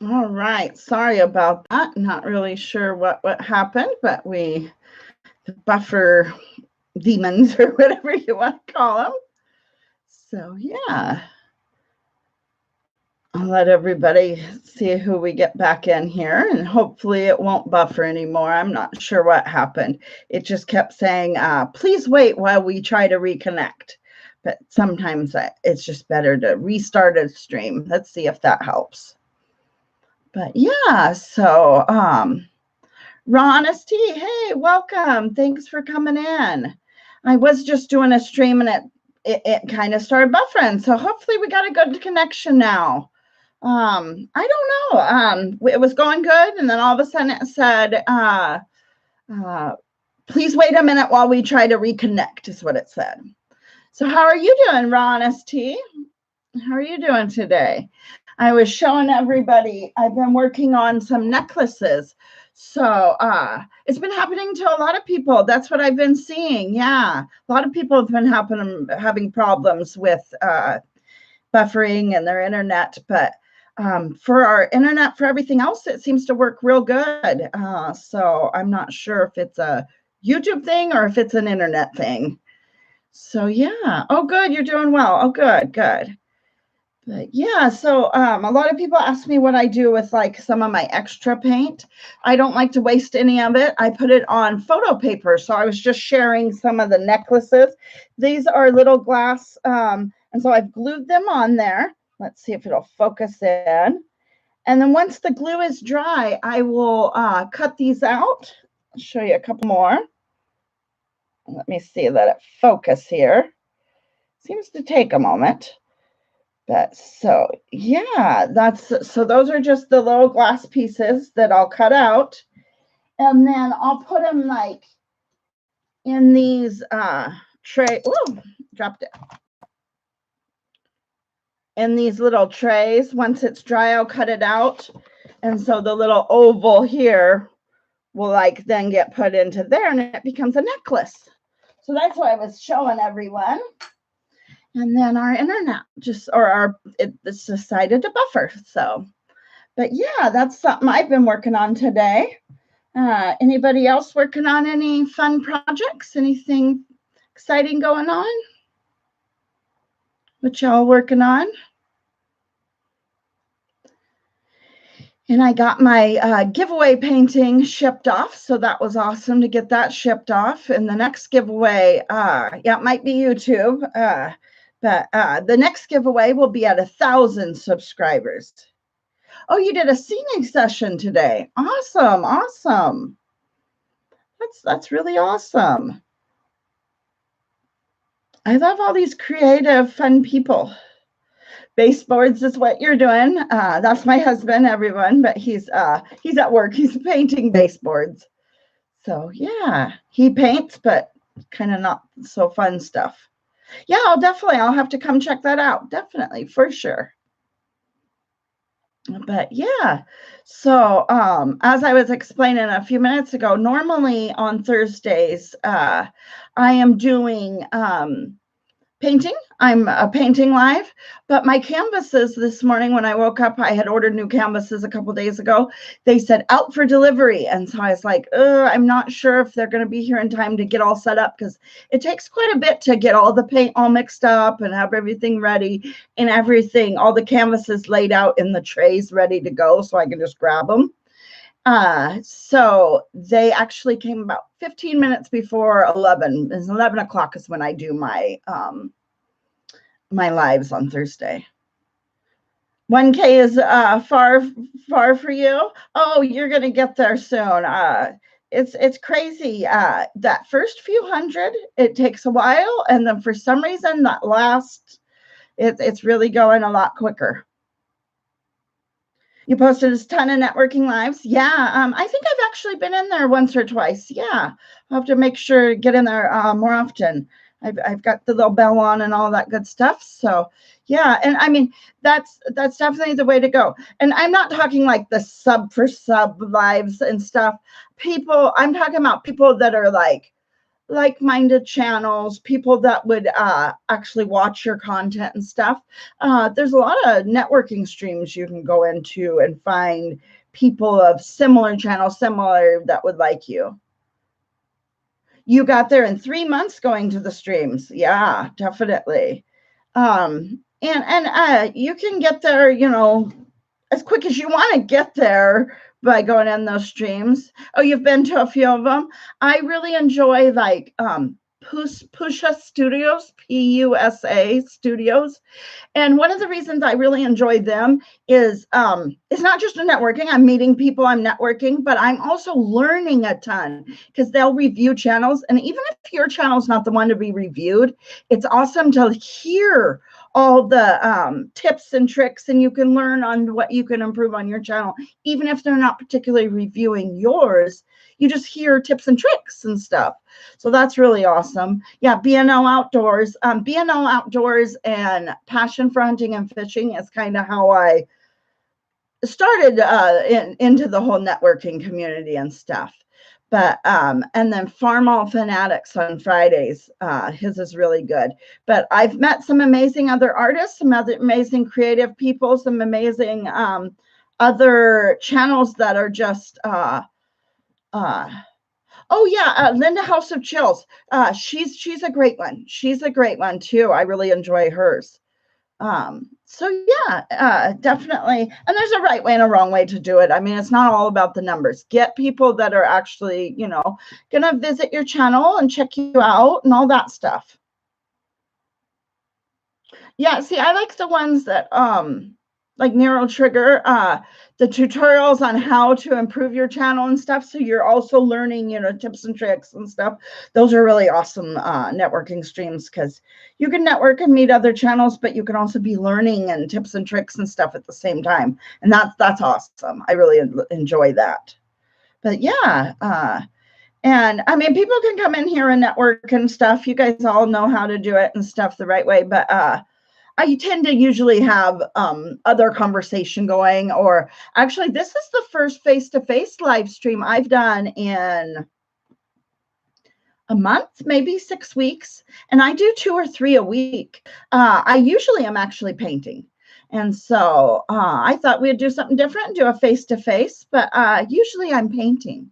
All right. Sorry about that. Not really sure what happened, but the buffer demons or whatever you want to call them. So yeah, I'll let everybody see who we get back in here, and hopefully it won't buffer anymore. I'm not sure what happened. It just kept saying, please wait while we try to reconnect. But sometimes it's just better to restart a stream. Let's see if that helps. But yeah, so Raw Honesty, hey, welcome. Thanks for coming in. I was just doing a stream and it kind of started buffering. So hopefully we got a good connection now. I don't know. It was going good, and then all of a sudden it said, please wait a minute while we try to reconnect, is what it said. So how are you doing, Raw Honesty? How are you doing today? I was showing everybody, I've been working on some necklaces. So it's been happening to a lot of people. That's what I've been seeing. Yeah. A lot of people have been having problems with buffering and their internet. But for our internet, for everything else, it seems to work real good. So I'm not sure if it's a YouTube thing or if it's an internet thing. So yeah. Oh, good. You're doing well. Oh, good, good. But yeah, so a lot of people ask me what I do with like some of my extra paint. I don't like to waste any of it. I put it on photo paper. So I was just sharing some of the necklaces. These are little glass, and so I've glued them on there. Let's see if it'll focus in. And then once the glue is dry, I will cut these out. I'll show you a couple more. Let me see, let it focus here. Seems to take a moment. But so yeah, so those are just the little glass pieces that I'll cut out, and then I'll put them like in these tray. Ooh, dropped it. In these little trays. Once it's dry, I'll cut it out, and so the little oval here will like then get put into there, and it becomes a necklace. So that's what I was showing everyone. And then our internet it's decided to buffer. So, but yeah, that's something I've been working on today. Anybody else working on any fun projects? Anything exciting going on? What y'all working on? And I got my giveaway painting shipped off, so that was awesome to get that shipped off. And the next giveaway, it might be YouTube, but the next giveaway will be at 1,000 subscribers. Oh, you did a singing session today. Awesome, awesome. That's really awesome. I love all these creative, fun people. Baseboards is what you're doing. That's my husband, everyone, but he's at work. He's painting baseboards. So yeah, he paints, but kind of not so fun stuff. Yeah, I'll have to come check that out. Definitely, for sure. But yeah, so as I was explaining a few minutes ago, normally on Thursdays, I am doing painting. I'm painting live, but my canvases this morning when I woke up, I had ordered new canvases a couple days ago. They said out for delivery. And so I was like, I'm not sure if they're going to be here in time to get all set up because it takes quite a bit to get all the paint all mixed up and have everything ready and everything, all the canvases laid out in the trays ready to go so I can just grab them. So they actually came about 15 minutes before 11. It's 11 o'clock is when I do my my lives on Thursday. 1K is far for you. Oh, you're gonna get there soon. It's crazy. That first few hundred, it takes a while, and then for some reason that last, it's really going a lot quicker. You posted a ton of networking lives. Yeah, I think I've actually been in there once or twice. Yeah, I'll have to make sure to get in there more often. I've got the little bell on and all that good stuff. So yeah, and I mean that's definitely the way to go. And I'm not talking like the sub for sub lives and stuff. I'm talking about people that are like like-minded channels, people that would actually watch your content and stuff. There's a lot of networking streams you can go into and find people of similar channels, similar that would like you. You got there in 3 months going to the streams. Yeah, definitely. And you can get there, you know, as quick as you want to get there by going in those streams. Oh, you've been to a few of them. I really enjoy like Pusha Studios, Pusa Studios. And one of the reasons I really enjoy them is it's not just a networking. I'm meeting people, I'm networking, but I'm also learning a ton because they'll review channels. And even if your channel's not the one to be reviewed, it's awesome to hear all the tips and tricks, and you can learn on what you can improve on your channel. Even if they're not particularly reviewing yours, you just hear tips and tricks and stuff. So that's really awesome. Yeah, BNL Outdoors. BNL Outdoors and Passion for Hunting and Fishing is kind of how I started into the whole networking community and stuff. But and then Farm All Fanatics on Fridays, his is really good. But I've met some amazing other artists, some other amazing creative people, some amazing other channels that are just oh yeah, Linda House of Chills. She's a great one. She's a great one too. I really enjoy hers. So yeah, definitely. And there's a right way and a wrong way to do it. I mean, it's not all about the numbers. Get people that are actually, you know, gonna visit your channel and check you out and all that stuff. Yeah, see, I like the ones that like Neural Trigger, the tutorials on how to improve your channel and stuff. So you're also learning, you know, tips and tricks and stuff. Those are really awesome networking streams because you can network and meet other channels, but you can also be learning and tips and tricks and stuff at the same time. And that's awesome. I really enjoy that. But yeah, and I mean, people can come in here and network and stuff. You guys all know how to do it and stuff the right way. But I tend to usually have other conversation going, or actually this is the first face-to-face live stream I've done in a month, maybe 6 weeks. And I do 2 or 3 a week. I usually am actually painting. And so I thought we'd do something different and do a face-to-face, but usually I'm painting.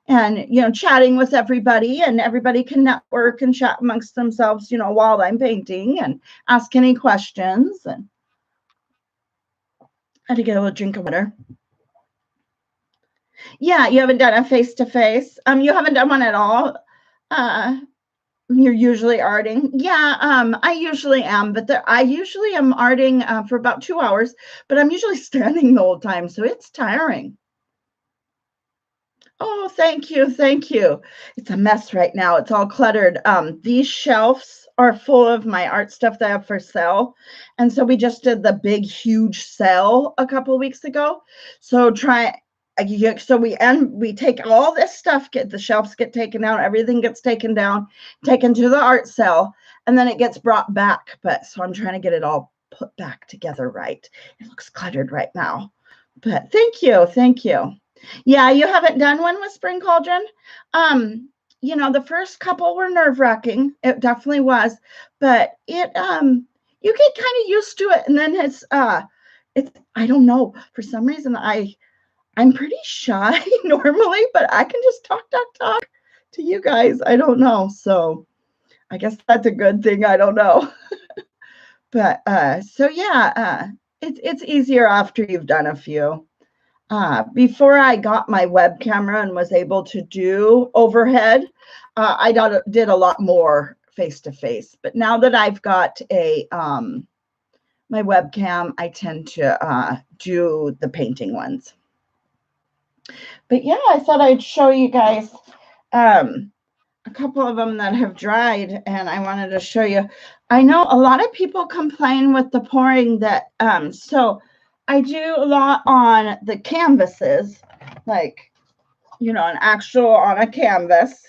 And, you know, chatting with everybody, and everybody can network and chat amongst themselves, you know, while I'm painting and ask any questions. And I had to get a little drink of water. Yeah, you haven't done a face-to-face. You haven't done one at all. You're usually arting. Yeah, I usually am, but I usually am arting for about 2 hours, but I'm usually standing the whole time, so it's tiring. Oh, thank you. Thank you. It's a mess right now. It's all cluttered. These shelves are full of my art stuff that I have for sale. And so we just did the big, huge sale a couple of weeks ago. So we take all this stuff, the shelves get taken down, everything gets taken down, taken to the art sale, and then it gets brought back. But so I'm trying to get it all put back together right. It looks cluttered right now. But thank you. Thank you. Yeah, you haven't done one with Spring Cauldron. You know, the first couple were nerve-wracking. It definitely was, but you get kind of used to it, and then it's I don't know, for some reason I'm pretty shy normally, but I can just talk to you guys. I don't know, so I guess that's a good thing. I don't know. But so yeah, it's easier after you've done a few. Before I got my web camera and was able to do overhead, I did a lot more face-to-face. But now that I've got my webcam, I tend to do the painting ones. But yeah, I thought I'd show you guys a couple of them that have dried, and I wanted to show you. I know a lot of people complain with the pouring that, so I do a lot on the canvases, like, you know, on a canvas.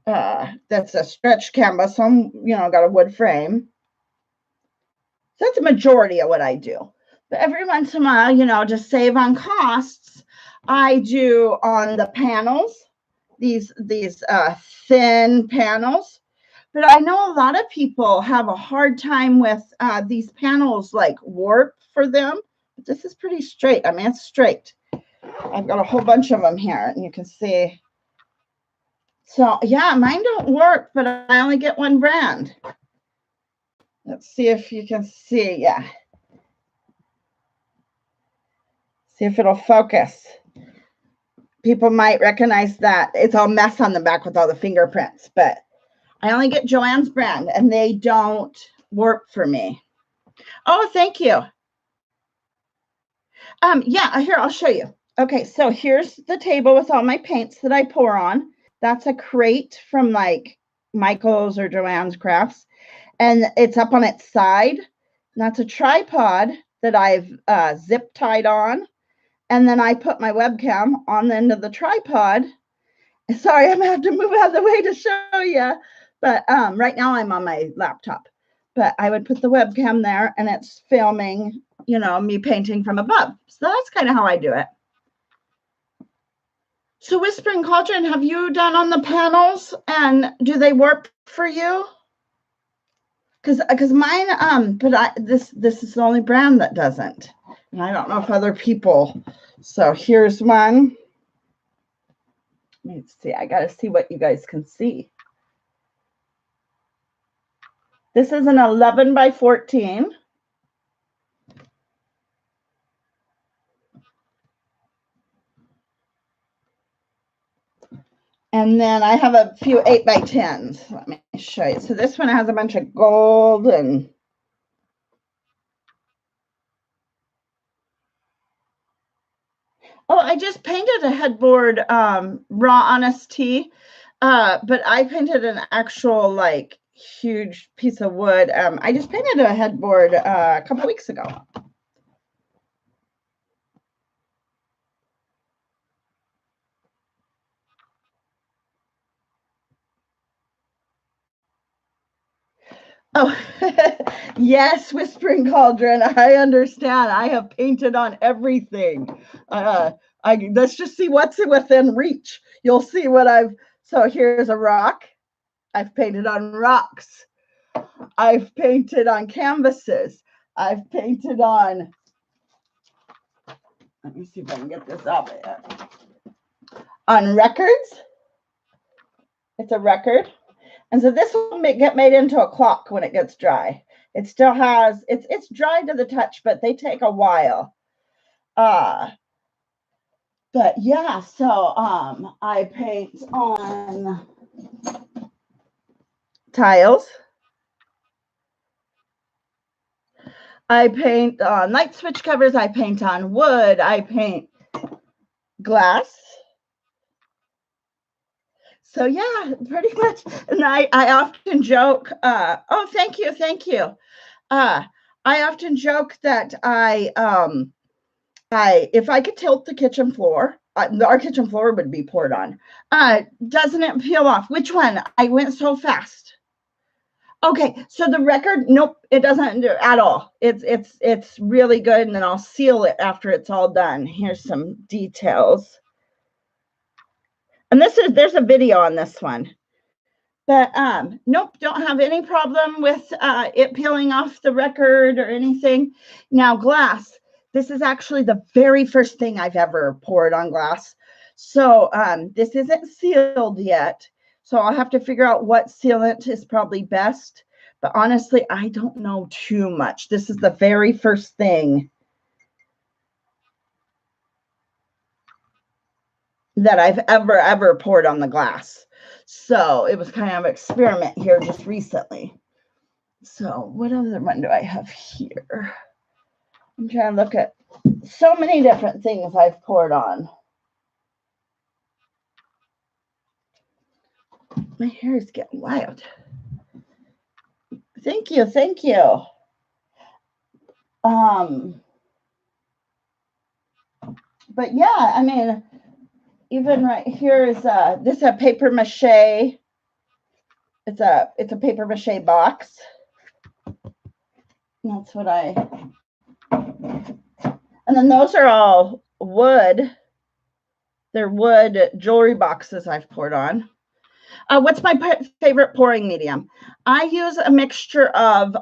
That's a stretch canvas. You know, got a wood frame. So that's a majority of what I do. But every once in a while, you know, to save on costs, I do on the panels these thin panels. But I know a lot of people have a hard time with these panels like warp for them. But this is pretty straight. I mean, it's straight. I've got a whole bunch of them here, and you can see. So yeah, mine don't work, but I only get one brand. Let's see if you can see. Yeah. See if it'll focus. People might recognize that it's all mess on the back with all the fingerprints, but I only get Joann's brand, and they don't warp for me. Oh, thank you. Yeah, here, I'll show you. Okay, so here's the table with all my paints that I pour on. That's a crate from like Michael's or Joann's Crafts, and it's up on its side. And that's a tripod that I've zip tied on, and then I put my webcam on the end of the tripod. Sorry, I'm gonna have to move out of the way to show you, but right now I'm on my laptop. But I would put the webcam there, and it's filming, you know, me painting from above. So that's kind of how I do it. So Whispering Cauldron, have you done on the panels, and do they warp for you? Because mine, but this is the only brand that doesn't, and I don't know if other people. So here's one. Let's see. I got to see what you guys can see. This is an 11 by 14. And then I have a few 8 by 10s. Let me show you. So this one has a bunch of gold and oh, I just painted a headboard, Raw Honest Tea, but I painted an actual like huge piece of wood. I just painted a headboard a couple weeks ago. Oh, yes, Whispering Cauldron. I understand. I have painted on everything. Let's just see what's within reach. You'll see what I've. So here's a rock. I've painted on rocks. I've painted on canvases. I've painted on. Let me see if I can get this up. On records. It's a record. And so this will get made into a clock when it gets dry. It still has, it's dry to the touch, but they take a while. But yeah, so I paint on tiles. I paint light switch covers. I paint on wood. I paint glass. So yeah, pretty much. And I often joke, oh, thank you. I often joke that if I could tilt the kitchen floor, our kitchen floor would be poured on. Doesn't it peel off? Which one? I went so fast. Okay, so the record, nope, it doesn't do at all. It's really good, and then I'll seal it after it's all done. Here's some details. And there's a video on this one. But nope, don't have any problem with it peeling off the record or anything. Now, glass. This is actually the very first thing I've ever poured on glass. So this isn't sealed yet. So I'll have to figure out what sealant is probably best. But honestly, I don't know too much. This is the very first thing that I've ever poured on the glass. So it was kind of an experiment here just recently. So what other one do I have here? I'm trying to look at so many different things I've poured on. My hair is getting wild. Thank you. But yeah, I mean, even right here is this is a paper mache. It's a paper mache box. That's what and then those are all wood. They're wood jewelry boxes I've poured on. What's my favorite pouring medium? I use a mixture of,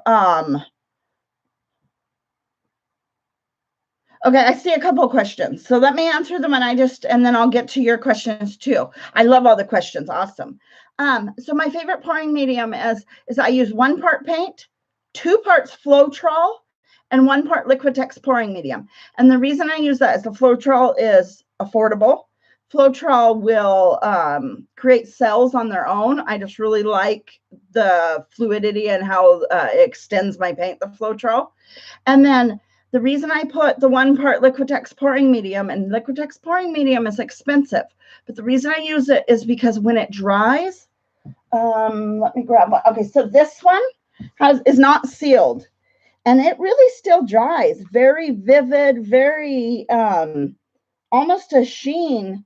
okay, I see a couple of questions. So let me answer them and then I'll get to your questions too. I love all the questions. Awesome. So my favorite pouring medium is I use 1 part paint, 2 parts Floetrol, and 1 part Liquitex pouring medium. And the reason I use that is the Floetrol is affordable. Floetrol will create cells on their own. I just really like the fluidity and how it extends my paint, the Floetrol. And then the reason I put the 1 part Liquitex pouring medium, and Liquitex pouring medium is expensive, but the reason I use it is because when it dries, let me grab one. Okay, so this one is not sealed, and it really still dries. Very vivid, very almost a sheen.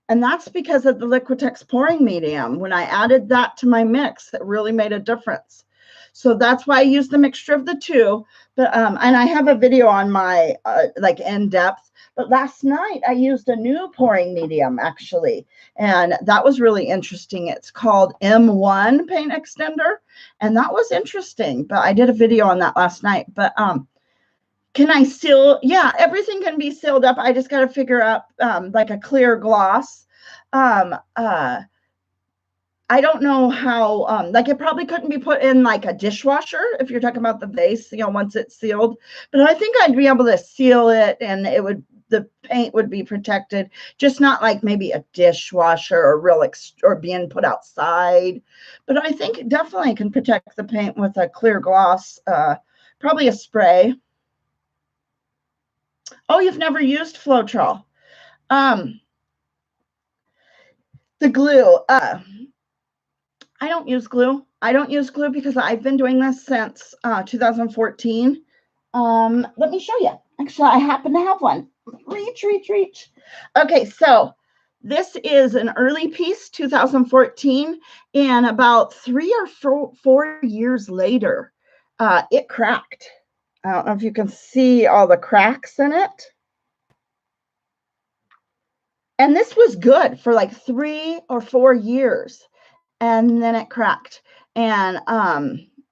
And that's because of the Liquitex pouring medium. When I added that to my mix, it really made a difference. So that's why I use the mixture of the two. But and I have a video on my like in depth. But last night I used a new pouring medium actually, and that was really interesting. It's called M1 paint extender, and that was interesting. But I did a video on that last night. But can I seal? Yeah, everything can be sealed up. I just got to figure out like a clear gloss. I don't know how, like it probably couldn't be put in like a dishwasher if you're talking about the vase, you know, once it's sealed. But I think I'd be able to seal it and the paint would be protected, just not like maybe a dishwasher or or being put outside. But I think it definitely can protect the paint with a clear gloss, probably a spray. Oh, you've never used Floetrol. The glue. I don't use glue. I don't use glue because I've been doing this since 2014. Let me show you. Actually, I happen to have one. Reach. Okay, so this is an early piece, 2014, and about 3 or 4 years later, it cracked. I don't know if you can see all the cracks in it. And this was good for like 3 or 4 years. And then it cracked. And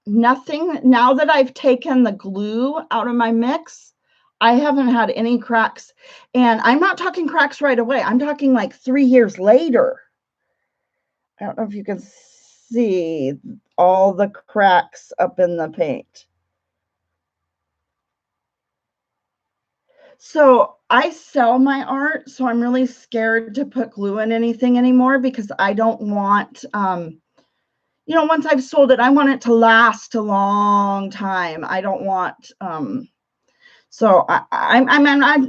nothing, now that I've taken the glue out of my mix, I haven't had any cracks. And I'm not talking cracks right away. I'm talking like 3 years later. I don't know if you can see all the cracks up in the paint. So I sell my art, so I'm really scared to put glue in anything anymore because I don't want, you know, once I've sold it, I want it to last a long time. I don't want, so I'm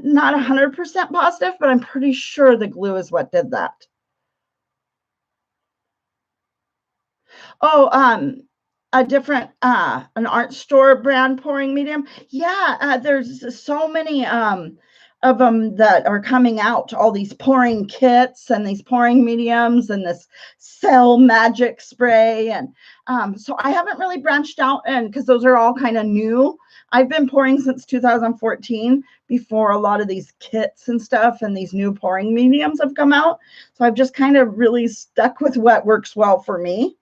not 100% positive, but I'm pretty sure the glue is what did that. Oh, a different, an art store brand pouring medium. Yeah, there's so many, of them that are coming out, all these pouring kits and these pouring mediums and this cell magic spray. And so I haven't really branched out, and because those are all kind of new. I've been pouring since 2014 before a lot of these kits and stuff and these new pouring mediums have come out. So I've just kind of really stuck with what works well for me.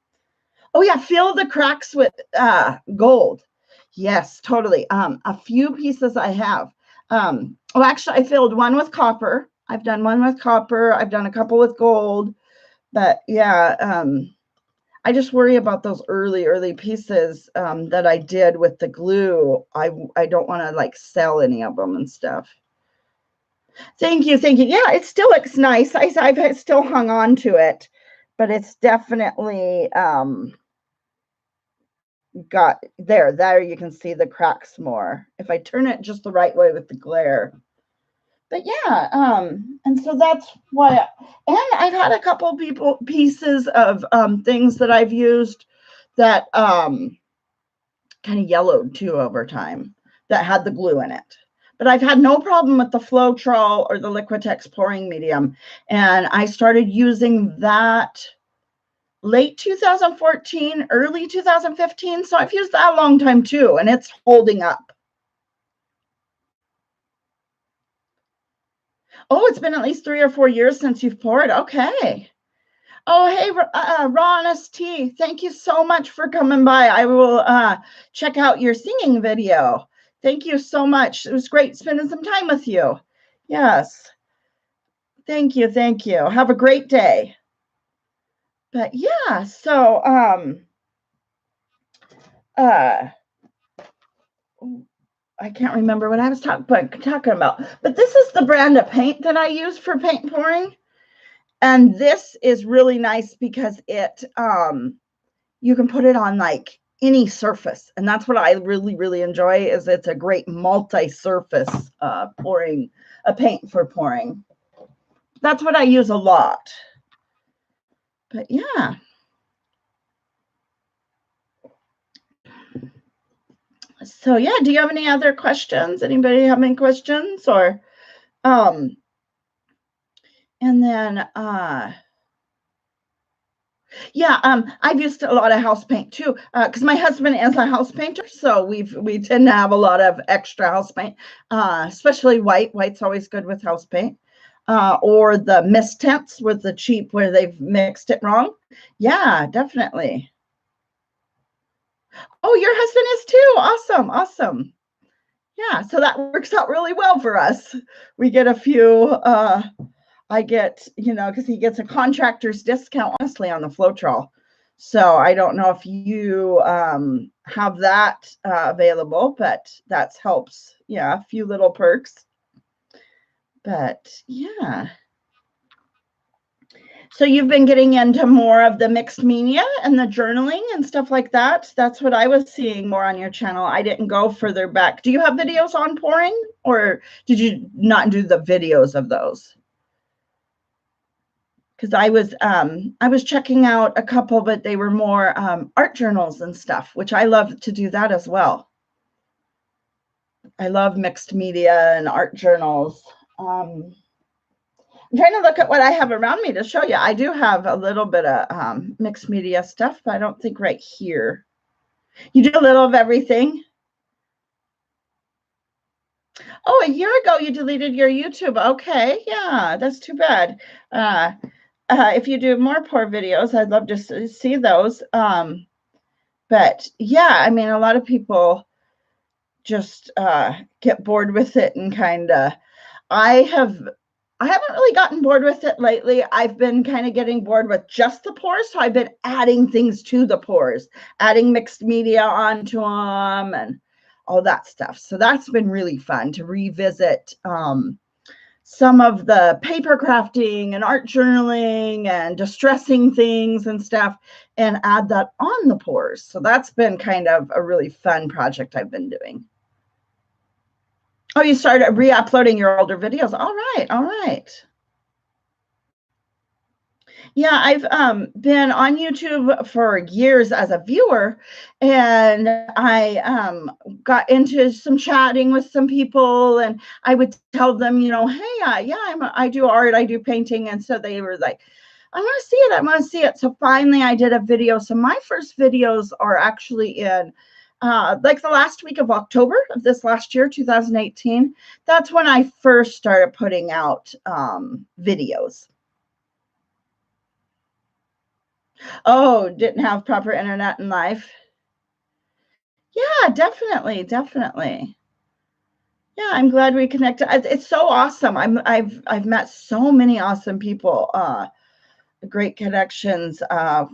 Oh yeah, fill the cracks with gold. Yes, totally. A few pieces I have. Well, actually, I filled one with copper. I've done one with copper. I've done a couple with gold. But yeah, I just worry about those early pieces that I did with the glue. I don't want to like sell any of them and stuff. Thank you. Yeah, it still looks nice. I've still hung on to it, but it's definitely got there you can see the cracks more if I turn it just the right way with the glare. But yeah, and so that's what, and I've had a couple pieces of things that I've used that kind of yellowed too over time that had the glue in it. But I've had no problem with the Floetrol or the Liquitex pouring medium, and I started using that late 2014, early 2015. So I've used that a long time too, and it's holding up. Oh, it's been at least 3 or 4 years since you've poured. Okay. Oh, hey, Ron ST, thank you so much for coming by. I will check out your singing video. Thank you so much. It was great spending some time with you. Yes. Thank you. Thank you. Have a great day. But yeah, so I can't remember what I was talking about. But this is the brand of paint that I use for paint pouring. And this is really nice because it you can put it on like any surface, and that's what I really enjoy. Is it's a great multi-surface pouring a paint for pouring. That's what I use a lot. But yeah. So yeah, do you have any other questions? Anybody have any questions? Or and then yeah, I've used a lot of house paint too, because my husband is a house painter, so we tend to have a lot of extra house paint, especially white. White's always good with house paint, or the mist tints with the cheap where they've mixed it wrong. Yeah, definitely. Oh, your husband is too. Awesome, awesome. Yeah, so that works out really well for us. We get a few. I get, because he gets a contractor's discount, honestly, on the Floetrol. So I don't know if you have that available, but that helps. Yeah, a few little perks. But yeah. So you've been getting into more of the mixed media and the journaling and stuff like that. That's what I was seeing more on your channel. I didn't go further back. Do you have videos on pouring, or did you not do the videos of those? Because I was checking out a couple, but they were more art journals and stuff, which I love to do that as well. I love mixed media and art journals. I'm trying to look at what I have around me to show you. I do have a little bit of mixed media stuff, but I don't think right here. You do a little of everything. Oh, a year ago you deleted your YouTube. Okay, yeah, that's too bad. If you do more pour videos, I'd love to see those. But yeah, I mean, a lot of people just get bored with it and kind of. I haven't really gotten bored with it lately. I've been kind of getting bored with just the pours, so I've been adding things to the pours, adding mixed media onto them and all that stuff. So that's been really fun to revisit some of the paper crafting and art journaling and distressing things and stuff and add that on the pours. So that's been kind of a really fun project I've been doing. Oh, you started re-uploading your older videos. All right. All right. Yeah, I've been on YouTube for years as a viewer, and I got into some chatting with some people, and I would tell them, hey, yeah, I do art, I do painting, and so they were like, I want to see it, I want to see it. So finally, I did a video. So my first videos are actually in like the last week of October of this last year, 2018. That's when I first started putting out videos. Oh, didn't have proper internet in life. Yeah, definitely, definitely. Yeah, I'm glad we connected. It's so awesome. I've met so many awesome people, great connections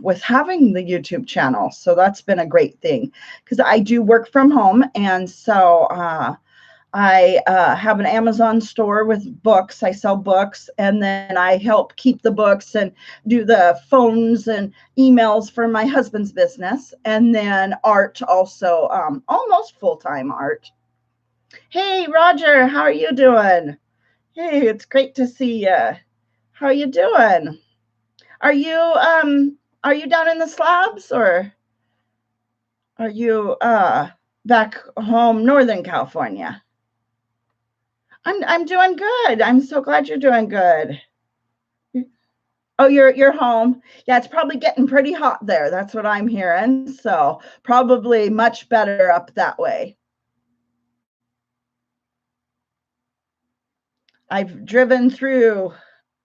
with having the YouTube channel. So that's been a great thing because I do work from home, and so I have an Amazon store with books. I sell books, and then I help keep the books and do the phones and emails for my husband's business. And then art also, almost full-time art. Hey, Roger, how are you doing? Hey, it's great to see you. How are you doing? Are you down in the slabs, or are you back home, Northern California? I'm doing good. I'm so glad you're doing good. Oh, you're home. Yeah, it's probably getting pretty hot there. That's what I'm hearing. So probably much better up that way. I've driven through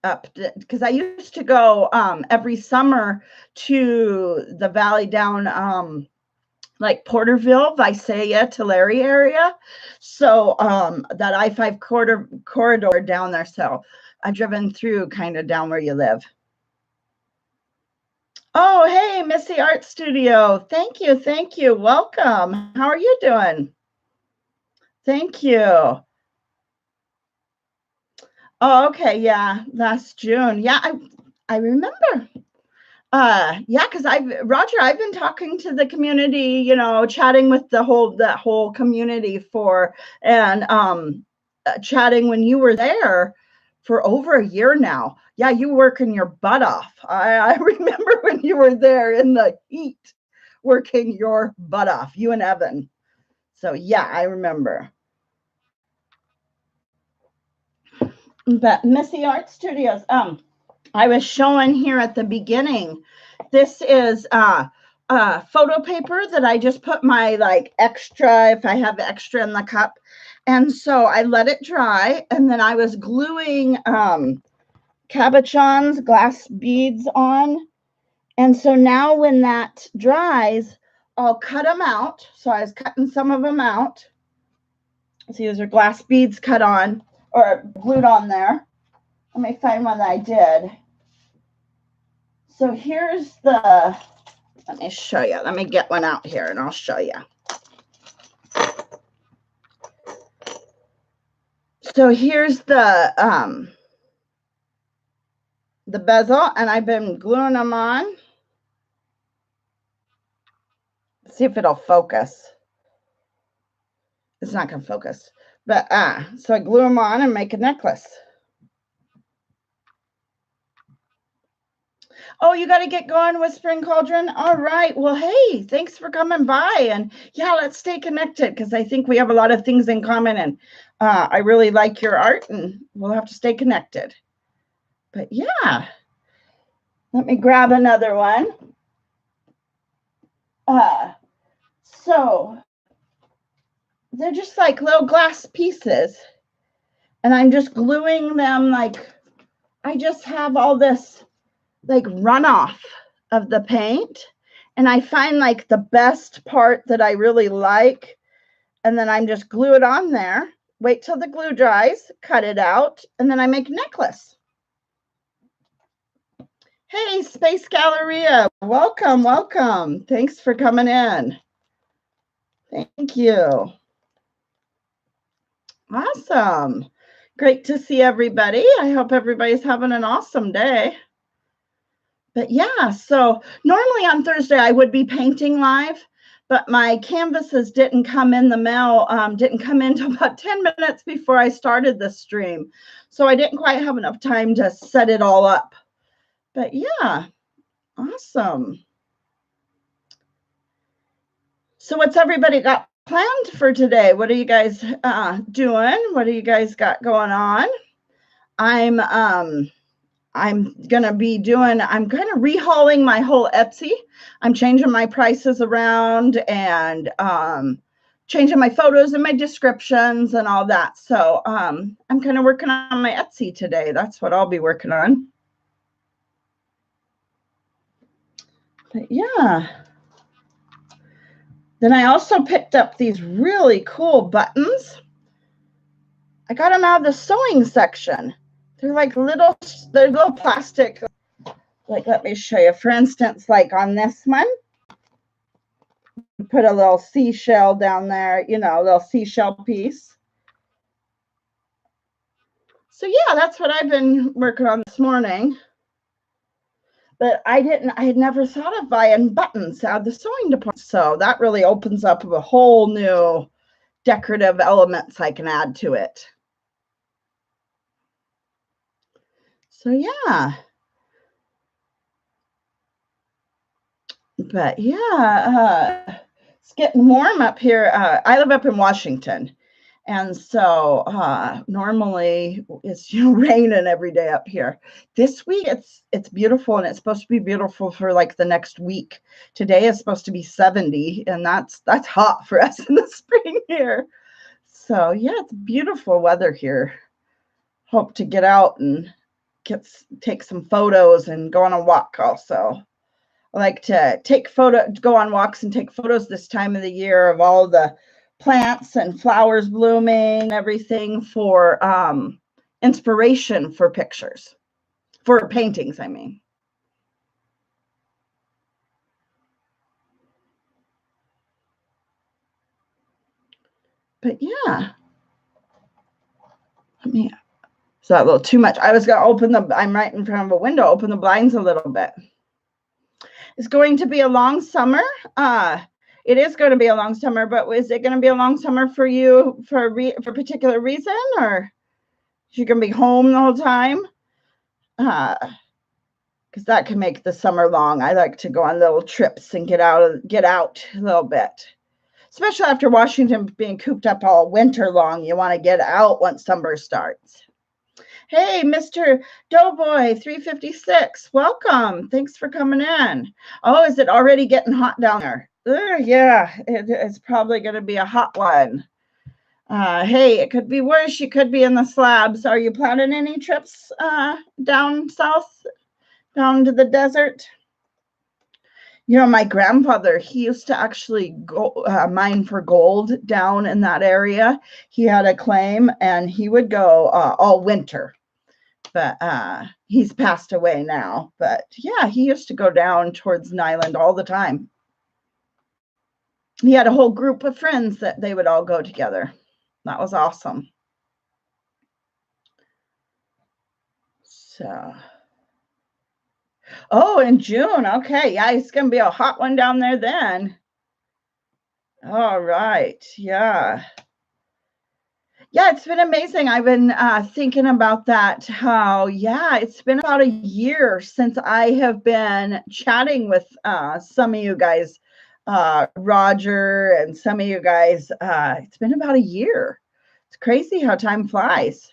up because I used to go every summer to the valley down like Porterville, Visalia, Tulare area. So that I-5 corridor down there. So I've driven through kind of down where you live. Oh, hey, Missy Art Studio. Thank you. Thank you. Welcome. How are you doing? Thank you. Oh, okay. Yeah. Last June. Yeah. I remember. Yeah, because I've been talking to the community, you know, chatting with that whole community and chatting when you were there for over a year now. Yeah, you working your butt off. I remember when you were there in the heat working your butt off, you and Evan. So yeah, I remember. But Missy Art Studios, I was showing here at the beginning. This is photo paper that I just put my like extra, if I have extra in the cup. And so I let it dry, and then I was gluing cabochons, glass beads on. And so now when that dries, I'll cut them out. So I was cutting some of them out. See, those are glass beads cut on or glued on there. Let me find one that I did. So here's let me show you. Let me get one out here and I'll show you. So here's the bezel, and I've been gluing them on. Let's see if it'll focus. It's not going to focus. But so I glue them on and make a necklace. Oh, you got to get going with Spring Cauldron? All right. Well, hey, thanks for coming by. And yeah, let's stay connected because I think we have a lot of things in common. And I really like your art, and we'll have to stay connected. But yeah, let me grab another one. So they're just like little glass pieces. And I'm just gluing them like I just have all this like runoff of the paint, and I find like the best part that I really like, and then I'm just glue it on there, wait till the glue dries, cut it out, and then I make a necklace. Hey, Space Galleria, welcome, welcome. Thanks for coming in. Thank you. Awesome. Great to see everybody. I hope everybody's having an awesome day. But yeah, so normally on Thursday I would be painting live, but my canvases didn't come in the mail, didn't come in until about 10 minutes before I started the stream. So I didn't quite have enough time to set it all up. But yeah, awesome. So what's everybody got planned for today? What are you guys doing? What do you guys got going on? I'm going to be doing, I'm kind of rehauling my whole Etsy. I'm changing my prices around and changing my photos and my descriptions and all that. So I'm kind of working on my Etsy today. That's what I'll be working on. But yeah. Then I also picked up these really cool buttons. I got them out of the sewing section. They're like they're little plastic. Like, let me show you. For instance, like on this one, put a little seashell down there, you know, a little seashell piece. So yeah, that's what I've been working on this morning. But I had never thought of buying buttons out of the sewing department. So that really opens up a whole new decorative elements I can add to it. So yeah. But yeah, it's getting warm up here. I live up in Washington. And so normally it's raining every day up here. This week it's beautiful, and it's supposed to be beautiful for like the next week. Today is supposed to be 70, and that's hot for us in the spring here. So yeah, it's beautiful weather here. hope to get out and take some photos and go on a walk also. I like to go on walks and take photos this time of the year of all the plants and flowers blooming, everything for inspiration for pictures, for paintings, I mean. But yeah, is that a little too much? I was going to I'm right in front of a window, open the blinds a little bit. It's going to be a long summer. It is going to be a long summer, but is it going to be a long summer for you for a particular reason, or you're going to be home the whole time? Because that can make the summer long. I like to go on little trips and get out a little bit. Especially after Washington being cooped up all winter long, you want to get out once summer starts. Hey, Mr. Doughboy 356, welcome. Thanks for coming in. Oh, is it already getting hot down there? Yeah, it's probably going to be a hot one. Hey, it could be worse. You could be in the slabs. Are you planning any trips down south, down to the desert? You know, my grandfather, he used to actually go mine for gold down in that area. He had a claim, and he would go all winter. But he's passed away now. But yeah, he used to go down towards Nyland all the time. He had a whole group of friends that they would all go together. That was awesome. So... Oh, in June. Okay. Yeah, it's going to be a hot one down there then. All right. Yeah. Yeah, it's been amazing. I've been thinking about that. How, yeah, it's been about a year since I have been chatting with some of you guys, Roger, and some of you guys. It's been about a year. It's crazy how time flies.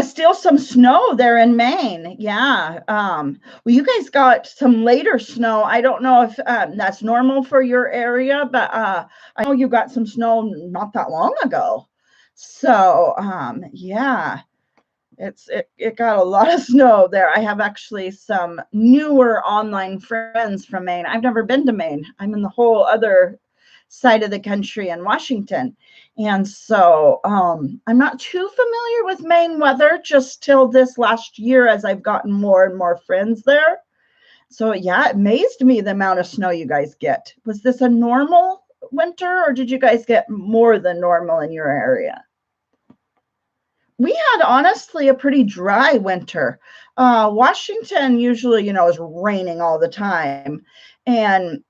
Still some snow there in Maine. Yeah. Well, you guys got some later snow. I don't know if that's normal for your area, but I know you got some snow not that long ago. So, yeah, it got a lot of snow there. I have actually some newer online friends from Maine. I've never been to Maine. I'm in the whole other side of the country in Washington. And so I'm not too familiar with Maine weather just till this last year as I've gotten more and more friends there. So yeah, it amazed me the amount of snow you guys get. Was this a normal winter, or did you guys get more than normal in your area? We had honestly a pretty dry winter. Washington usually, is raining all the time. And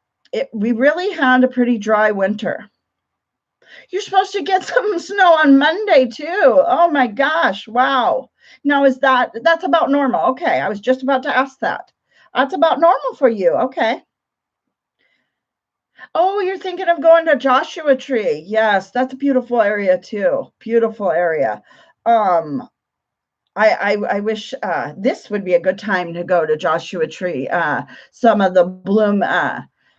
we really had a pretty dry winter. You're supposed to get some snow on Monday too. Oh my gosh. Wow. Now that's about normal? Okay. I was just about to ask that. That's about normal for you. Okay. Oh, you're thinking of going to Joshua Tree. Yes, that's a beautiful area too. Beautiful area. I wish this would be a good time to go to Joshua Tree. Some of the bloom,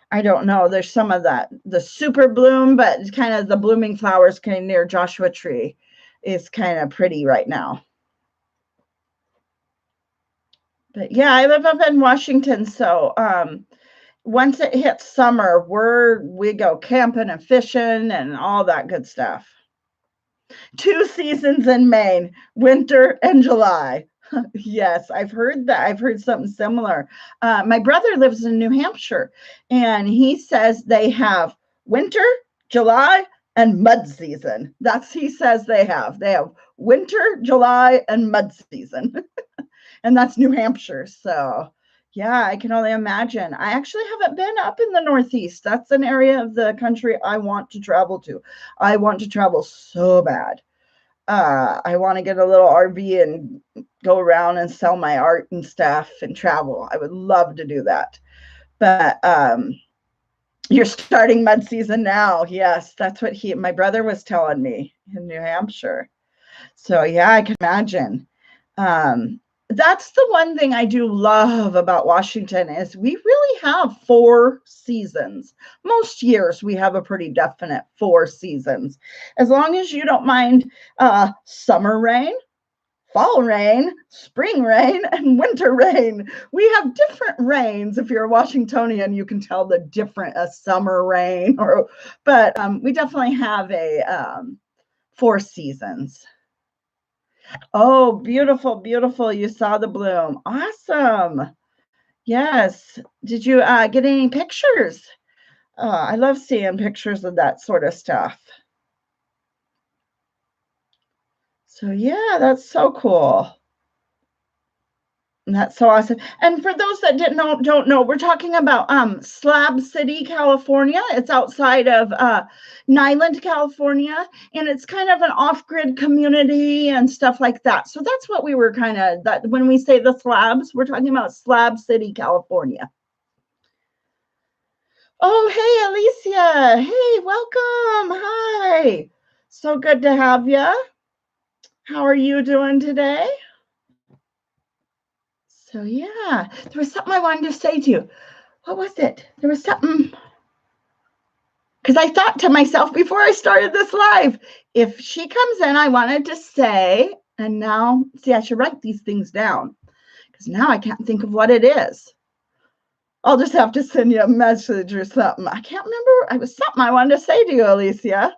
I don't know. There's some of the super bloom, but it's kind of the blooming flowers kind of near Joshua Tree is kind of pretty right now. But yeah, I live up in Washington, so once it hits summer, we go camping and fishing and all that good stuff. 2 seasons in Maine, winter and July. Yes, I've heard that. I've heard something similar. My brother lives in New Hampshire, and he says they have winter, July, and mud season. He says they have winter, July, and mud season. And that's New Hampshire. So yeah, I can only imagine. I actually haven't been up in the Northeast. That's an area of the country I want to travel to. I want to travel so bad. I want to get a little RV and go around and sell my art and stuff and travel. I would love to do that. But you're starting mud season now. Yes, that's what my brother was telling me in New Hampshire. So yeah, I can imagine. that's the one thing I do love about Washington is we really have 4 seasons. Most years we have a pretty definite 4 seasons. As long as you don't mind summer rain, fall rain, spring rain, and winter rain. We have different rains. If you're a Washingtonian, you can tell the different summer rain, but we definitely have a 4 seasons. Oh, beautiful, beautiful. You saw the bloom. Awesome. Yes. Did you get any pictures? I love seeing pictures of that sort of stuff. So yeah, that's so cool. That's so awesome. And for those that don't know, we're talking about Slab City, California. It's outside of Nyland, California, and it's kind of an off-grid community and stuff like that. So that's what we were kind of, that when we say the slabs, we're talking about Slab City, California. Oh, hey, Alicia. Hey, welcome. Hi. So good to have you. How are you doing today? So yeah, there was something I wanted to say to you. What was it? There was something, because I thought to myself before I started this live, if she comes in, I wanted to say, and now, see, I should write these things down, because now I can't think of what it is. I'll just have to send you a message or something. I can't remember. It was something I wanted to say to you, Alicia.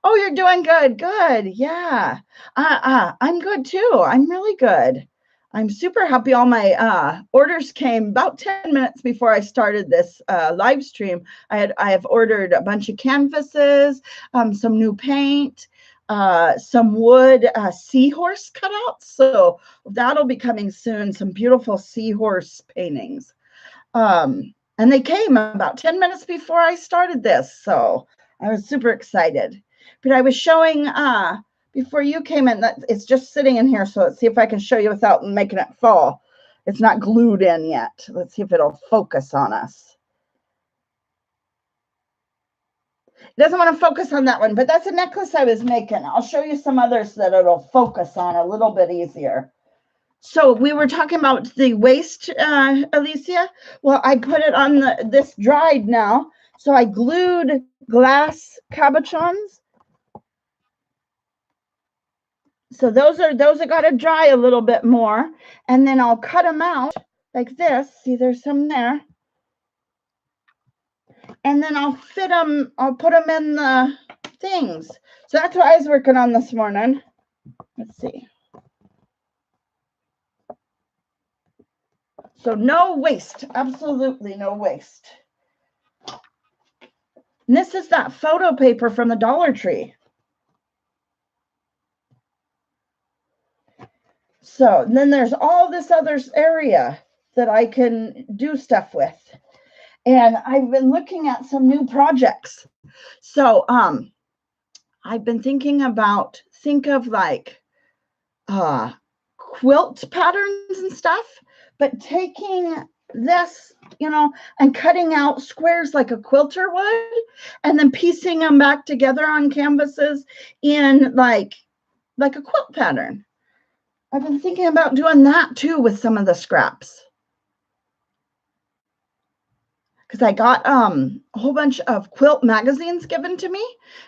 Oh, you're doing good. Good. Yeah. I'm good too. I'm really good. I'm super happy. All my orders came about 10 minutes before I started this live stream. I have ordered a bunch of canvases, some new paint, some wood seahorse cutouts. So that'll be coming soon. Some beautiful seahorse paintings. And they came about 10 minutes before I started this. So I was super excited. But I was showing before you came in that it's just sitting in here. So let's see if I can show you without making it fall. It's not glued in yet. Let's see if it'll focus on us. It doesn't want to focus on that one, but that's a necklace I was making. I'll show you some others that it'll focus on a little bit easier. So we were talking about the waist, Alicia. Well, I put it on this dried now. So I glued glass cabochons. So those are got to dry a little bit more, and then I'll cut them out like this. See, there's some there, and then I'll fit them. I'll put them in the things. So that's what I was working on this morning. Let's see. So no waste, absolutely no waste. And this is that photo paper from the Dollar Tree. So then there's all this other area that I can do stuff with. And I've been looking at some new projects. So I've been thinking about, think of like quilt patterns and stuff, but taking this, you know, and cutting out squares like a quilter would, and then piecing them back together on canvases in like a quilt pattern. I've been thinking about doing that too with some of the scraps. Because I got a whole bunch of quilt magazines given to me.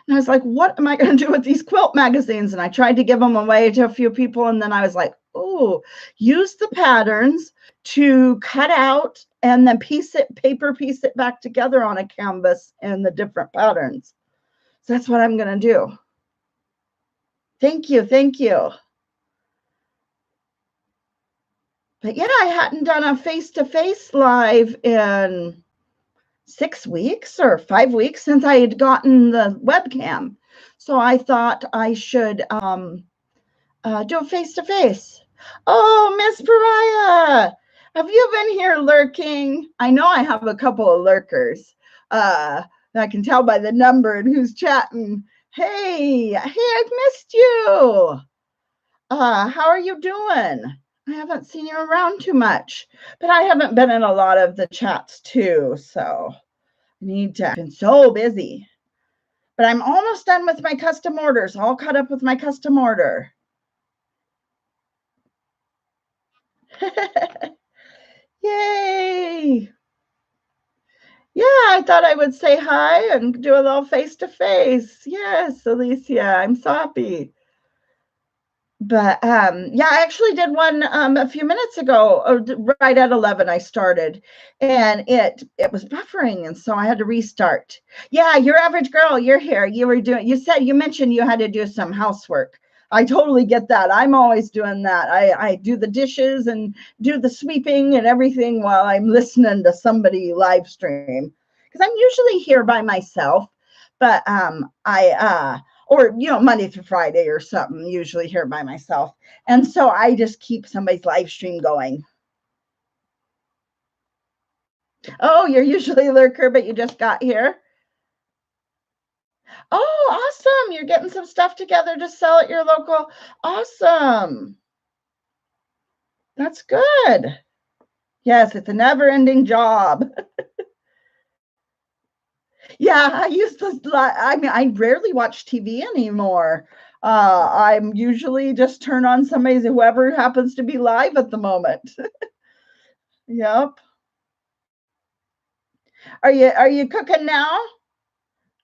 And I was like, what am I going to do with these quilt magazines? And I tried to give them away to a few people. And then I was like, oh, use the patterns to cut out and then paper piece it back together on a canvas in the different patterns. So that's what I'm going to do. Thank you. Thank you. But yeah, I hadn't done a face-to-face live in 6 weeks or 5 weeks since I had gotten the webcam. So I thought I should do a face-to-face. Oh, Miss Pariah, have you been here lurking? I know I have a couple of lurkers. I can tell by the number and who's chatting. Hey, I've missed you. How are you doing? I haven't seen you around too much, but I haven't been in a lot of the chats too, so I need to. I've been so busy, but I'm almost done with my custom orders, all caught up with my custom order. Yay. Yeah, I thought I would say hi and do a little face-to-face. Yes, Alicia, I'm so happy. But yeah, I actually did one a few minutes ago, right at 11 I started, and it was buffering, and so I had to restart. Yeah, your average girl, you're here. You mentioned you had to do some housework. I totally get that. I'm always doing that. I do the dishes and do the sweeping and everything while I'm listening to somebody live stream, because I'm usually here by myself, but I or Monday through Friday or something, usually here by myself. And so I just keep somebody's live stream going. Oh, you're usually a lurker, but you just got here. Oh, awesome. You're getting some stuff together to sell at your local. Awesome. That's good. Yes, it's a never-ending job. Yeah, I rarely watch TV anymore. I'm usually just turn on whoever happens to be live at the moment. Yep. Are you cooking now?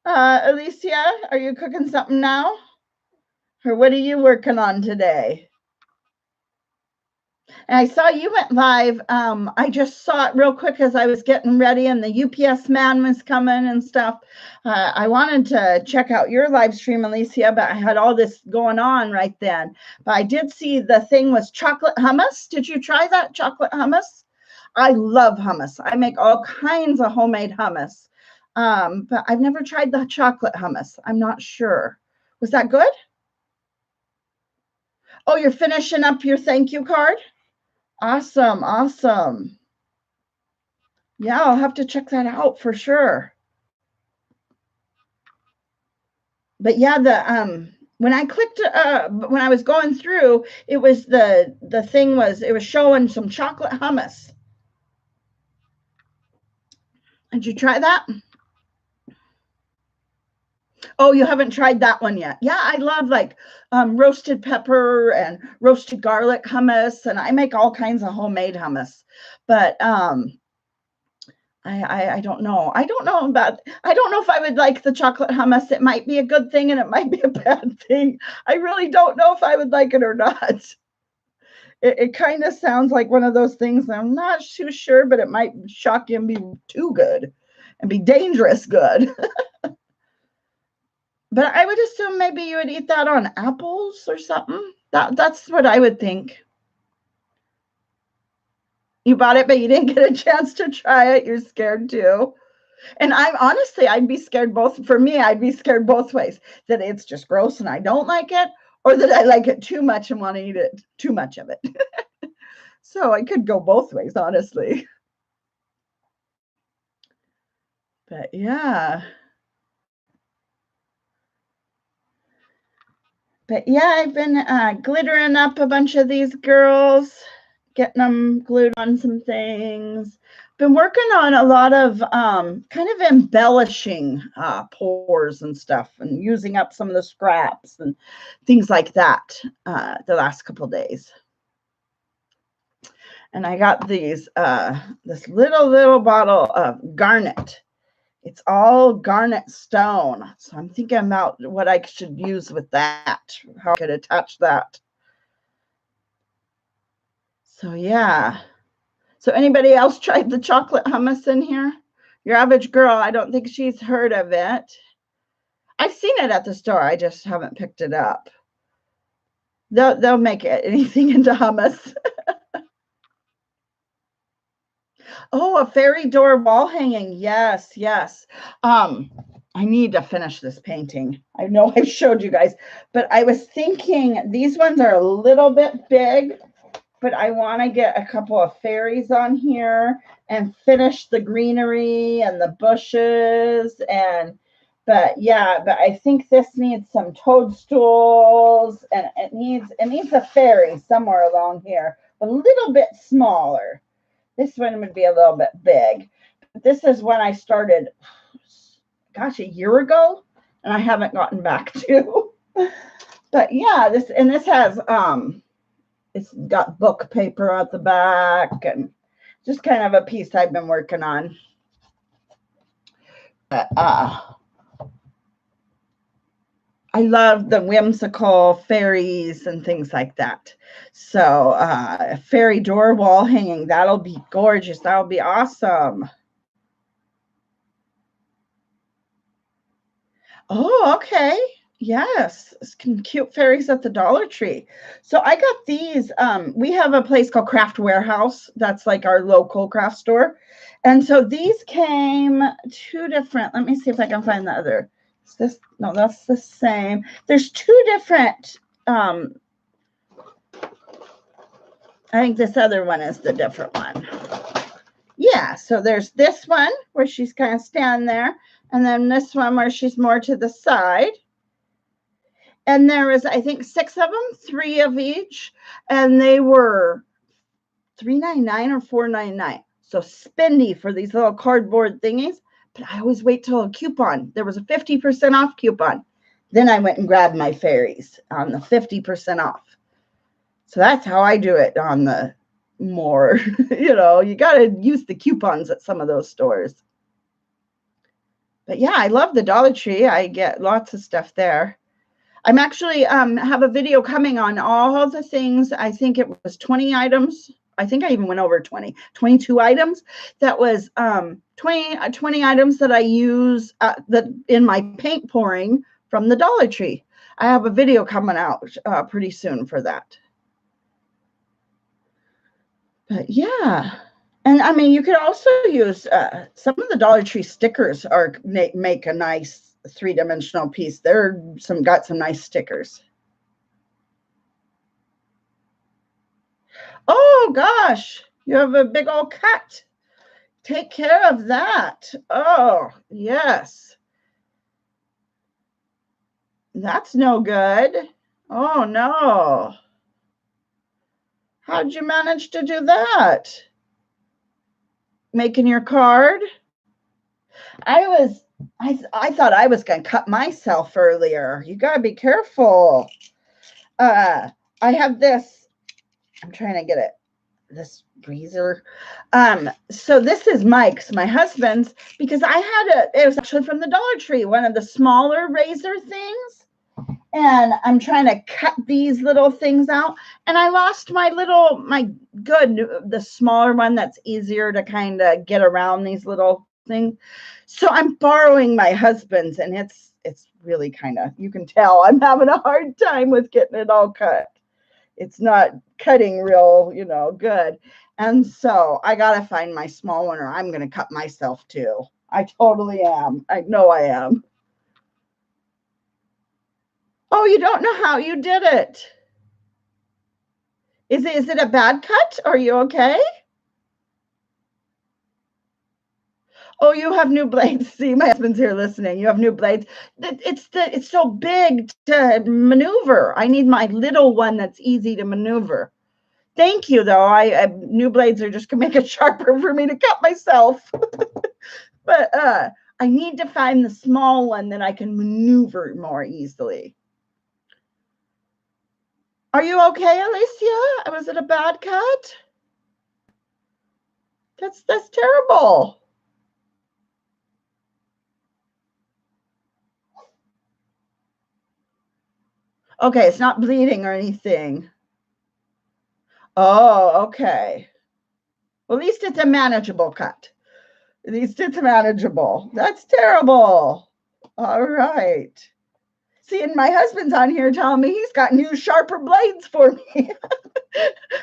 Alicia, are you cooking something now? Or what are you working on today? And I saw you went live. I just saw it real quick as I was getting ready and the UPS man was coming and stuff. I wanted to check out your live stream, Alicia, but I had all this going on right then. But I did see the thing was chocolate hummus. Did you try that chocolate hummus? I love hummus. I make all kinds of homemade hummus. But I've never tried the chocolate hummus. I'm not sure. Was that good? Oh, you're finishing up your thank you card? Awesome, awesome. Yeah, I'll have to check that out for sure. But yeah, when I clicked when I was going through, it was the thing was it was showing some chocolate hummus. Did you try that? Oh, you haven't tried that one yet. Yeah, I love like roasted pepper and roasted garlic hummus, and I make all kinds of homemade hummus. But I don't know. I don't know if I would like the chocolate hummus. It might be a good thing and it might be a bad thing. I really don't know if I would like it or not. It kind of sounds like one of those things I'm not too sure, but it might shock you and be too good and be dangerous good. But I would assume maybe you would eat that on apples or something. That's what I would think. You bought it, but you didn't get a chance to try it. You're scared too. And I'd be scared I'd be scared both ways, that it's just gross and I don't like it, or that I like it too much and want to eat it too much of it. So I could go both ways, honestly. But yeah. But yeah, I've been glittering up a bunch of these girls, getting them glued on some things. Been working on a lot of kind of embellishing pours and stuff, and using up some of the scraps and things like that the last couple days. And I got these this little bottle of garnet. It's all garnet stone. So I'm thinking about what I should use with that, how I could attach that. So yeah. So anybody else tried the chocolate hummus in here? Your average girl, I don't think she's heard of it. I've seen it at the store. I just haven't picked it up. They'll make anything into hummus. Oh, a fairy door wall hanging. Yes, yes. I need to finish this painting. I know I've showed you guys, but I was thinking these ones are a little bit big, but I want to get a couple of fairies on here and finish the greenery and the bushes. But I think this needs some toadstools, and it needs a fairy somewhere along here, a little bit smaller. This one would be a little bit big. This is when I started, gosh, a year ago, and I haven't gotten back to. But yeah, this has It's got book paper at the back and just kind of a piece I've been working on. But, I love the whimsical fairies and things like that. So fairy door wall hanging, that'll be gorgeous. That'll be awesome. Oh, okay. Yes, some cute fairies at the Dollar Tree. So I got these. We have a place called Craft Warehouse. That's like our local craft store. And so these came two different. Let me see if I can find the other. Is this? No, that's the same. There's two different. I think this other one is the different one. Yeah, so there's this one where she's kind of standing there, and then this one where she's more to the side. And there was, I think, 6 of them, 3 of each, and they were $3.99 or $4.99. So spendy for these little cardboard thingies. But I always wait till a coupon. There was a 50% off coupon. Then I went and grabbed my fairies on the 50% off. So that's how I do it on the more, you got to use the coupons at some of those stores. But yeah, I love the Dollar Tree. I get lots of stuff there. I'm actually have a video coming on all the things. I think it was 20 items. I think I even went over 22 items. That was 20 items that I use that in my paint pouring from the Dollar Tree. I have a video coming out pretty soon for that. But yeah. And I mean, you could also use some of the Dollar Tree stickers make a nice 3-dimensional piece. Got some nice stickers. Oh gosh, you have a big old cut. Take care of that. Oh, yes. That's no good. Oh no. How'd you manage to do that? Making your card? I thought I was going to cut myself earlier. You got to be careful. I have this. I'm trying to get it. This razor. So this is Mike's, my husband's, because it was actually from the Dollar Tree, one of the smaller razor things. And I'm trying to cut these little things out. And I lost the smaller one that's easier to kind of get around these little things. So I'm borrowing my husband's, and it's really kind of, you can tell I'm having a hard time with getting it all cut. It's not cutting real, good. And so I got to find my small one, or I'm going to cut myself too. I totally am. I know I am. Oh, you don't know how you did it. Is it a bad cut? Are you okay? Oh, you have new blades. See, my husband's here listening. You have new blades. It's so big to maneuver. I need my little one that's easy to maneuver. Thank you, though. New blades are just gonna make it sharper for me to cut myself. But I need to find the small one that I can maneuver more easily. Are you okay, Alicia? Was it a bad cut? That's terrible. Okay, it's not bleeding or anything. Oh, okay. Well, at least it's a manageable cut. At least it's manageable. That's terrible. All right. See, and my husband's on here telling me he's got new sharper blades for me.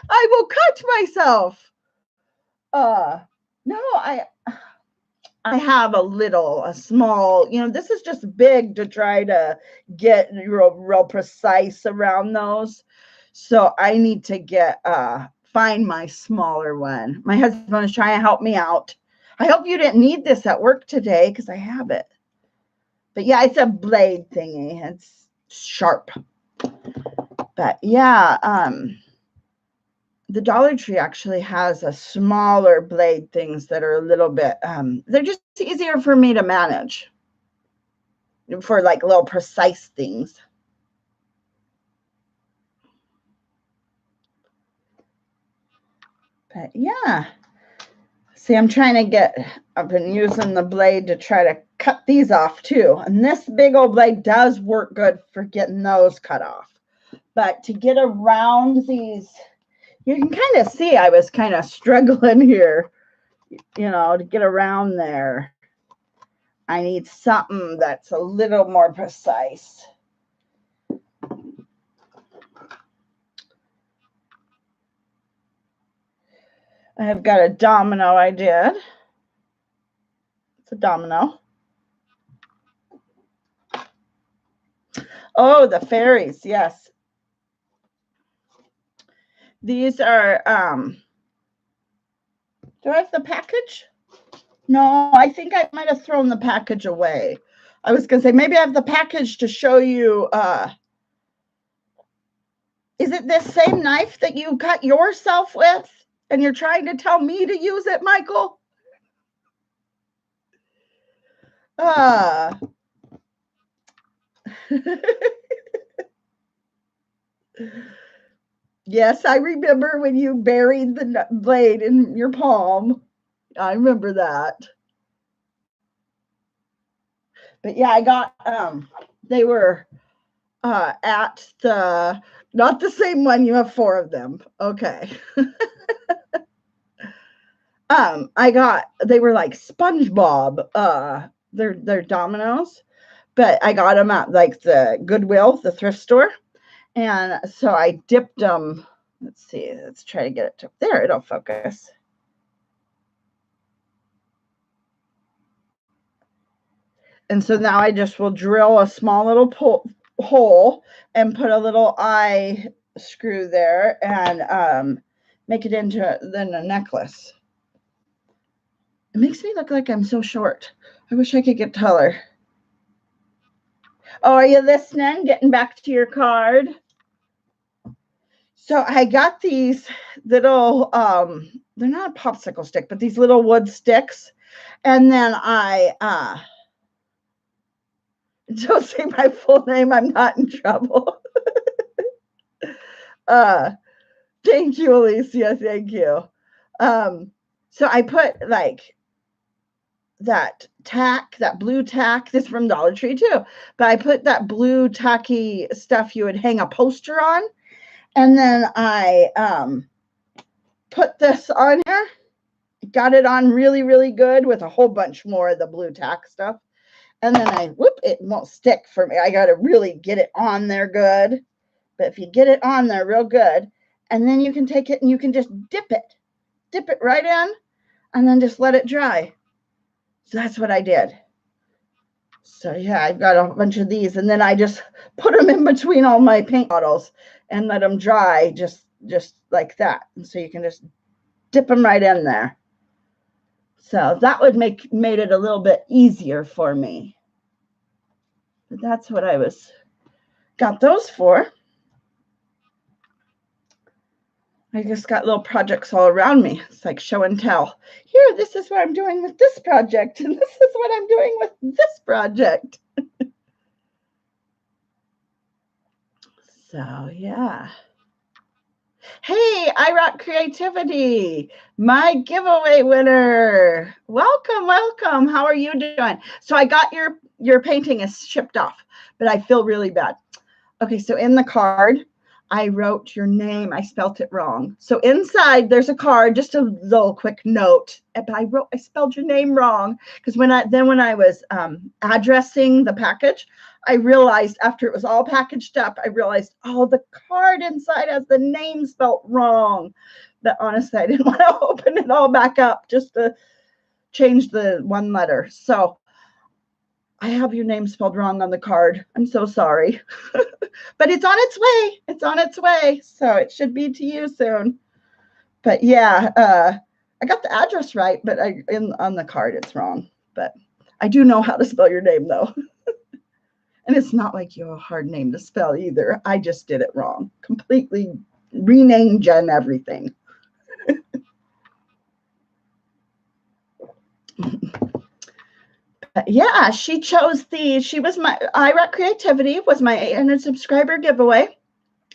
I will cut myself. No, I have a small, this is just big to try to get real precise around those. So I need to find my smaller one. My husband is trying to help me out. I hope you didn't need this at work today, because I have it. But yeah, it's a blade thingy. It's sharp. But yeah, the Dollar Tree actually has a smaller blade things that are a little bit, they're just easier for me to manage for like little precise things. But yeah. See, I've been using the blade to try to cut these off too. And this big old blade does work good for getting those cut off. But to get around these, you can kind of see I was kind of struggling here, to get around there. I need something that's a little more precise. I have got a domino I did. It's a domino. Oh, the fairies, yes. These are, do I have the package? No, I think I might have thrown the package away. I was going to say, maybe I have the package to show you. Is it this same knife that you cut yourself with? And you're trying to tell me to use it, Michael? Yes, I remember when you buried the blade in your palm. I remember that. But yeah, I got, they were at the, not the same one, you have 4 of them. Okay. They were like SpongeBob, they're dominoes, but I got them at like the Goodwill, the thrift store. And so I dipped them. Let's see, let's try to get it to there. It'll focus. And so now I just will drill a small little hole and put a little eye screw there and make it into then a necklace. It makes me look like I'm so short. I wish I could get taller. Oh, are you listening? Getting back to your card. So I got these little, they're not a popsicle stick, but these little wood sticks. And then don't say my full name, I'm not in trouble. Thank you, Alicia, thank you. So I put like that tack, that blue tack, this is from Dollar Tree too, but I put that blue tacky stuff you would hang a poster on. And then I put this on here, got it on really, really good with a whole bunch more of the blue tack stuff. And then it won't stick for me. I got to really get it on there good. But if you get it on there real good, and then you can take it and you can just dip it right in, and then just let it dry. So that's what I did. So yeah, I've got a bunch of these, and then I just put them in between all my paint bottles and let them dry just like that. And so you can just dip them right in there. So that would made it a little bit easier for me. But that's what I got those for. I just got little projects all around me. It's like show and tell. Here, this is what I'm doing with this project, and this is what I'm doing with this project. So, yeah. Hey, I Rock Creativity, my giveaway winner. Welcome, welcome. How are you doing? So I got your painting is shipped off, but I feel really bad. Okay, so in the card, I wrote your name. I spelt it wrong. So inside there's a card, just a little quick note. But I spelled your name wrong because when I was addressing the package, I realized after it was all packaged up, I realized, oh, the card inside has the name spelt wrong. But honestly, I didn't want to open it all back up just to change the one letter. So I have your name spelled wrong on the card. I'm so sorry. But it's on its way. It's on its way. So it should be to you soon. But yeah, I got the address right, but on the card it's wrong. But I do know how to spell your name though. And it's not like you have a hard name to spell either. I just did it wrong. Completely renamed Jen everything. Yeah, she chose she was my I Rock Creativity was my 800 subscriber giveaway.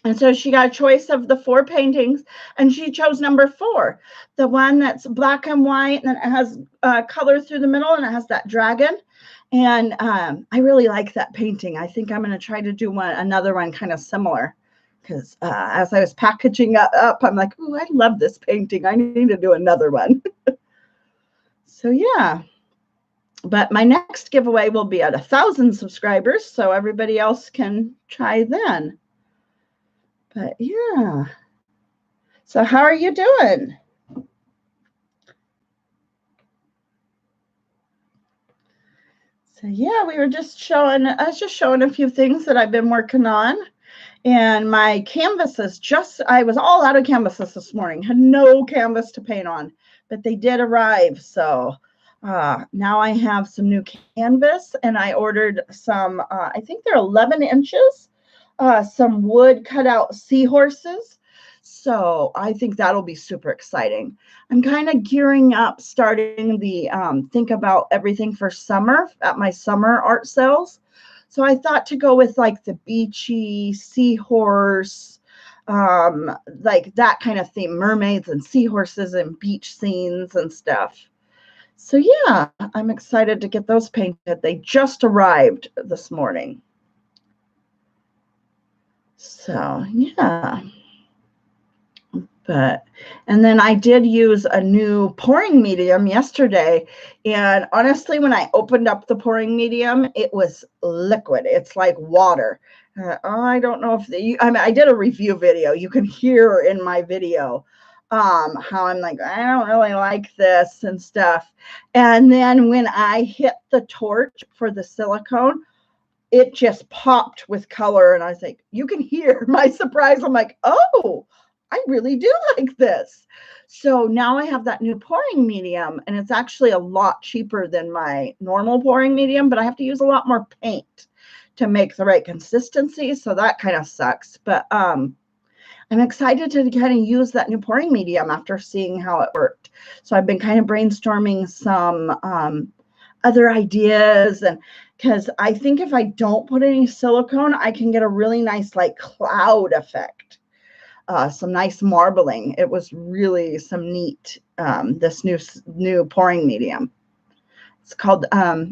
And so she got a choice of the 4 paintings, and she chose number 4, the one that's black and white, and it has color through the middle, and it has that dragon. And I really like that painting. I think I'm going to try to do another one kind of similar, because as I was packaging up, I'm like, oh, I love this painting. I need to do another one. So yeah. But my next giveaway will be at 1,000 subscribers, so everybody else can try then. But yeah. So how are you doing? So yeah, I was just showing a few things that I've been working on. And my canvases I was all out of canvases this morning, had no canvas to paint on, but they did arrive. So now I have some new canvas, and I ordered some, I think they're 11 inches, some wood cut out seahorses. So I think that'll be super exciting. I'm kind of gearing up, starting the think about everything for summer at my summer art sales. So I thought to go with like the beachy seahorse, like that kind of theme, mermaids and seahorses and beach scenes and stuff. So yeah, I'm excited to get those painted. They just arrived this morning. So yeah. And then I did use a new pouring medium yesterday. And honestly, when I opened up the pouring medium, it was liquid. It's like water. I don't know if I did a review video. You can hear in my video how I'm like, I don't really like this and stuff. And then when I hit the torch for the silicone, it just popped with color. And I was like, you can hear my surprise. I'm like, oh, I really do like this. So now I have that new pouring medium, and it's actually a lot cheaper than my normal pouring medium, but I have to use a lot more paint to make the right consistency. So that kind of sucks. But I'm excited to kind of use that new pouring medium after seeing how it worked. So I've been kind of brainstorming some other ideas, and because I think if I don't put any silicone, I can get a really nice like cloud effect. Some nice marbling. It was really some neat, this new pouring medium. It's called M1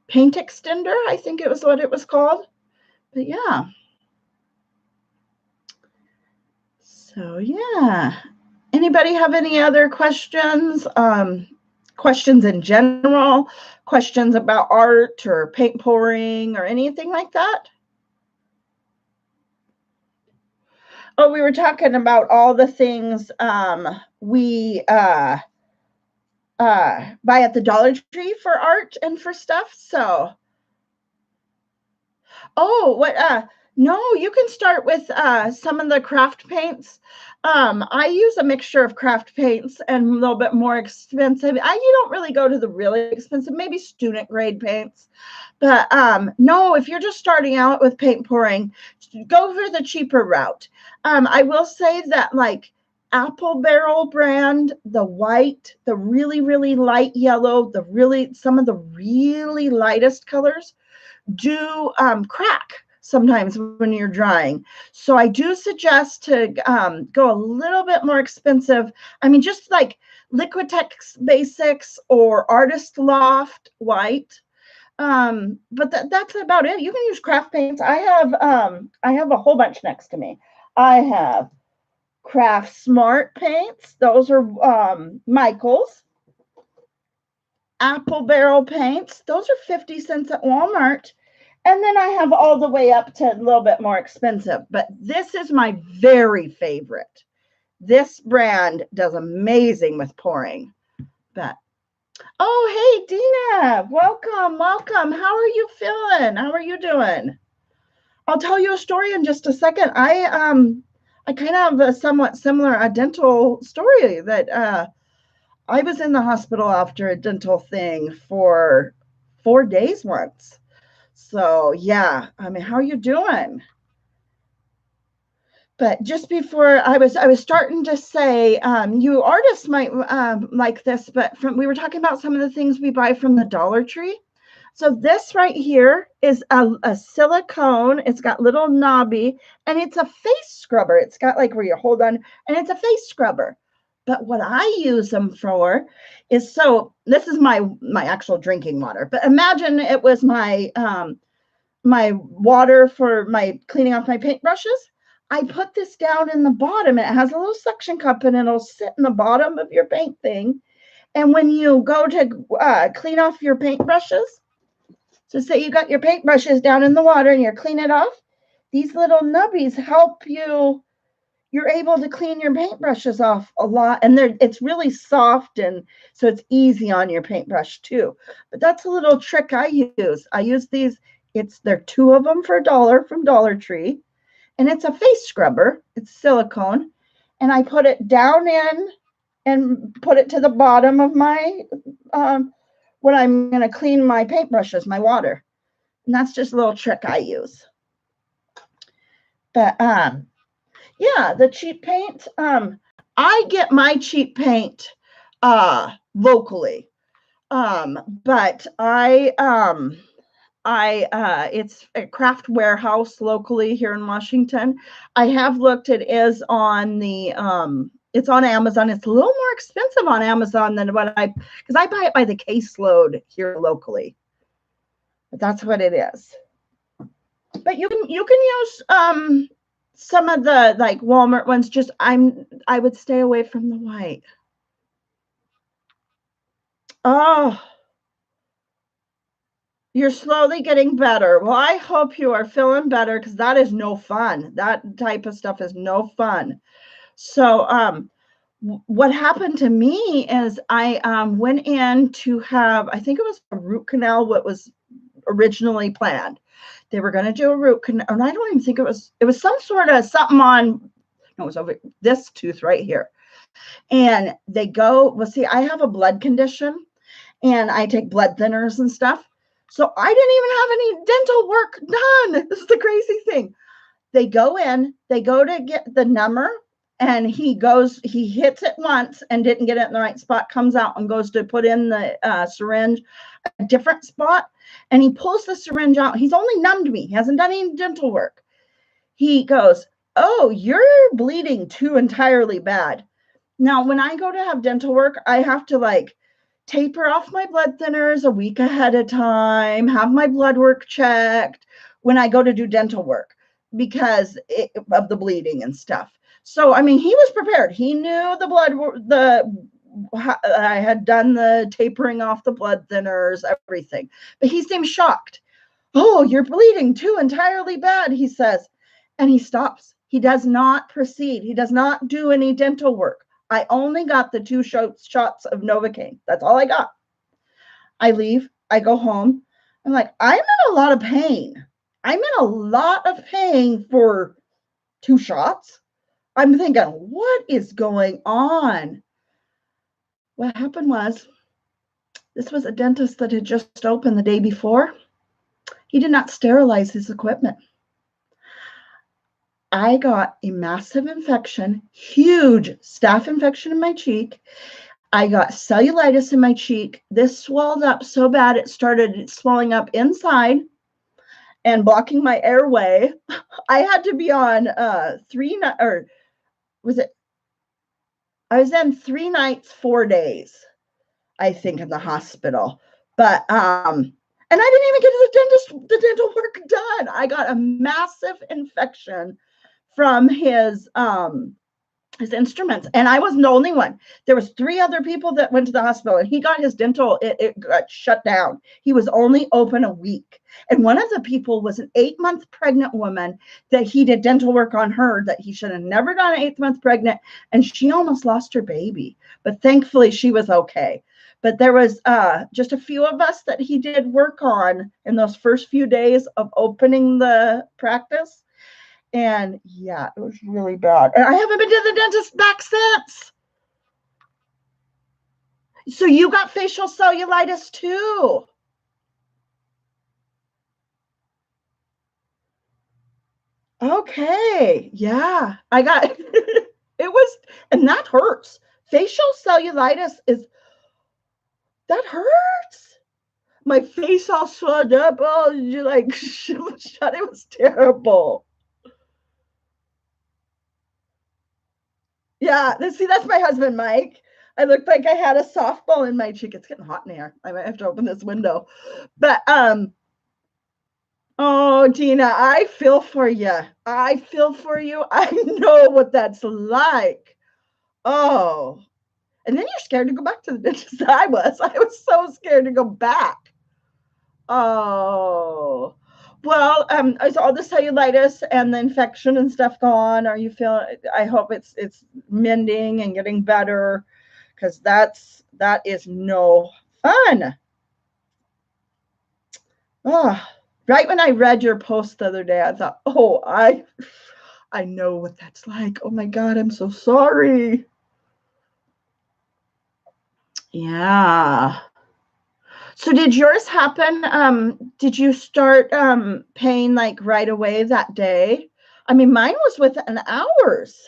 Paint Extender, I think it was what it was called. But yeah. So yeah. Anybody have any other questions? Questions in general? Questions about art or paint pouring or anything like that? Oh, we were talking about all the things we buy at the Dollar Tree for art and for stuff. So, oh, no, you can start with some of the craft paints. I use a mixture of craft paints and a little bit more expensive. You don't really go to the really expensive, maybe student grade paints. But no, if you're just starting out with paint pouring, go for the cheaper route. I will say that like Apple Barrel brand, the white, the really, really light yellow, some of the really lightest colors do crack sometimes when you're drying. So I do suggest to go a little bit more expensive. I mean, just like Liquitex Basics or Artist Loft white. But that's about it. You can use craft paints. I have a whole bunch next to me. I have Craft Smart paints. Those are Michaels. Apple Barrel paints. Those are 50 cents at Walmart. And then I have all the way up to a little bit more expensive. But this is my very favorite. This brand does amazing with pouring. But oh, hey, Dina, welcome. How are you feeling? How are you doing? I'll tell you a story in just a second. I kind of have a somewhat similar dental story that I was in the hospital after a dental thing for 4 days once. So yeah, I mean, how are you doing? But just before I was starting to say, you artists might like this, but we were talking about some of the things we buy from the Dollar Tree. So this right here is a silicone. It's got little knobby, and it's a face scrubber. It's got like where you hold on, and it's a face scrubber. But what I use them for is, so this is my actual drinking water. But imagine it was my my water for my cleaning off my paintbrushes. I put this down in the bottom, and it has a little suction cup, and it'll sit in the bottom of your paint thing. And when you go to clean off your paintbrushes, so say you got your paintbrushes down in the water and you're cleaning it off, these little nubbies help you. You're able to clean your paintbrushes off a lot, and it's really soft, and so it's easy on your paintbrush too. But that's a little trick I use. I use these. They're 2 of them for $1 from Dollar Tree, and it's a face scrubber. It's silicone, and I put it down in and put it to the bottom of my when I'm going to clean my paintbrushes, my water. And that's just a little trick I use. But yeah, the cheap paint, I get my cheap paint locally. But it's a craft warehouse locally here in Washington. I have looked, it is on the it's on Amazon. It's a little more expensive on Amazon than because I buy it by the caseload here locally. But that's what it is. But you can use some of the like Walmart ones. Just I would stay away from the white. Oh, you're slowly getting better. Well, I hope you are feeling better, because that is no fun. That type of stuff is no fun. So what happened to me is I went in to have, I think it was a root canal, what was originally planned. They were going to do a root canal, and I don't even think it was some sort of something on, no, it was over this tooth right here. And they go, well, see, I have a blood condition, and I take blood thinners and stuff. So I didn't even have any dental work done. This is the crazy thing. They go in, they go to get the number, and he hits it once and didn't get it in the right spot, comes out and goes to put in the syringe, a different spot, and he pulls the syringe out. He's only numbed me. He hasn't done any dental work. He goes, "Oh, you're bleeding too entirely bad." Now, when I go to have dental work, I have to like taper off my blood thinners a week ahead of time, have my blood work checked when I go to do dental work because of the bleeding and stuff. So, I mean, he was prepared. He knew I had done the tapering off the blood thinners, everything, but he seemed shocked. "Oh, you're bleeding too entirely bad," he says, and he stops. He does not proceed. He does not do any dental work. I only got the 2 shots of Novocaine. That's all I got. I leave. I go home. I'm like, I'm in a lot of pain. I'm in a lot of pain for 2 shots. I'm thinking, what is going on? What happened was, this was a dentist that had just opened the day before. He did not sterilize his equipment. I got a massive infection, huge staph infection in my cheek. I got cellulitis in my cheek. This swelled up so bad it started swelling up inside and blocking my airway. I had to be on 3 or was it? I was in 3 nights, 4 days, I think, in the hospital. But and I didn't even get the dental work done. I got a massive infection from his instruments, and I wasn't the only one. There was 3 other people that went to the hospital, and he got his dental, it got shut down. He was only open a week, and one of the people was an 8-month pregnant woman that he did dental work on her that he should have never done, an 8th month pregnant, and she almost lost her baby, but thankfully she was okay. But there was just a few of us that he did work on in those first few days of opening the practice. And yeah, it was really bad. And I haven't been to the dentist back since. So you got facial cellulitis too. Okay. Yeah. I got it was, and that hurts. Facial cellulitis that hurts. my face all swelled up. Oh, you like, it was terrible. Yeah, see, that's my husband, Mike. I looked like I had a softball in my cheek. It's getting hot in here. I might have to open this window. But oh, Dina, I feel for you. I feel for you. I know what that's like. Oh, and then you're scared to go back to the dentist. I was so scared to go back. Oh, well, is all the cellulitis and the infection and stuff gone? Are you feeling? I hope it's mending and getting better, because that is no fun. Oh, right when I read your post the other day, I thought, oh, I know what that's like. Oh my God, I'm so sorry. Yeah. So did yours happen? Did you start paying like right away that day? I mean, mine was within hours.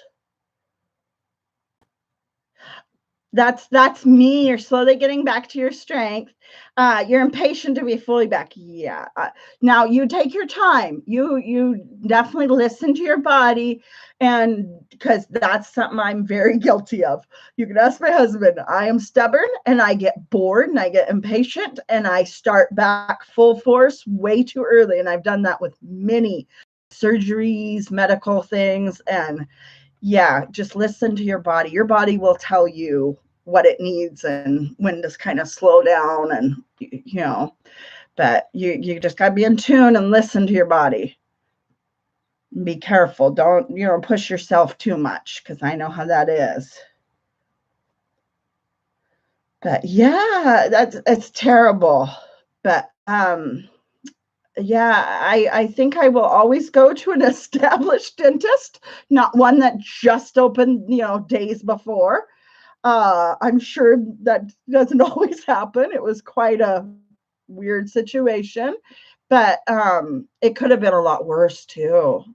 That's me. You're slowly getting back to your strength. You're impatient to be fully back. Yeah. Now you take your time. You definitely listen to your body, and because that's something I'm very guilty of. You can ask my husband. I am stubborn, and I get bored, and I get impatient, and I start back full force way too early. And I've done that with many surgeries, medical things, and yeah, just listen to your body. Your body will tell you what it needs and when to kind of slow down, and but you just got to be in tune and listen to your body. Be careful. Don't, push yourself too much, because I know how that is. But yeah, it's terrible. But yeah, I think I will always go to an established dentist, not one that just opened, days before. I'm sure that doesn't always happen. It was quite a weird situation, but it could have been a lot worse too.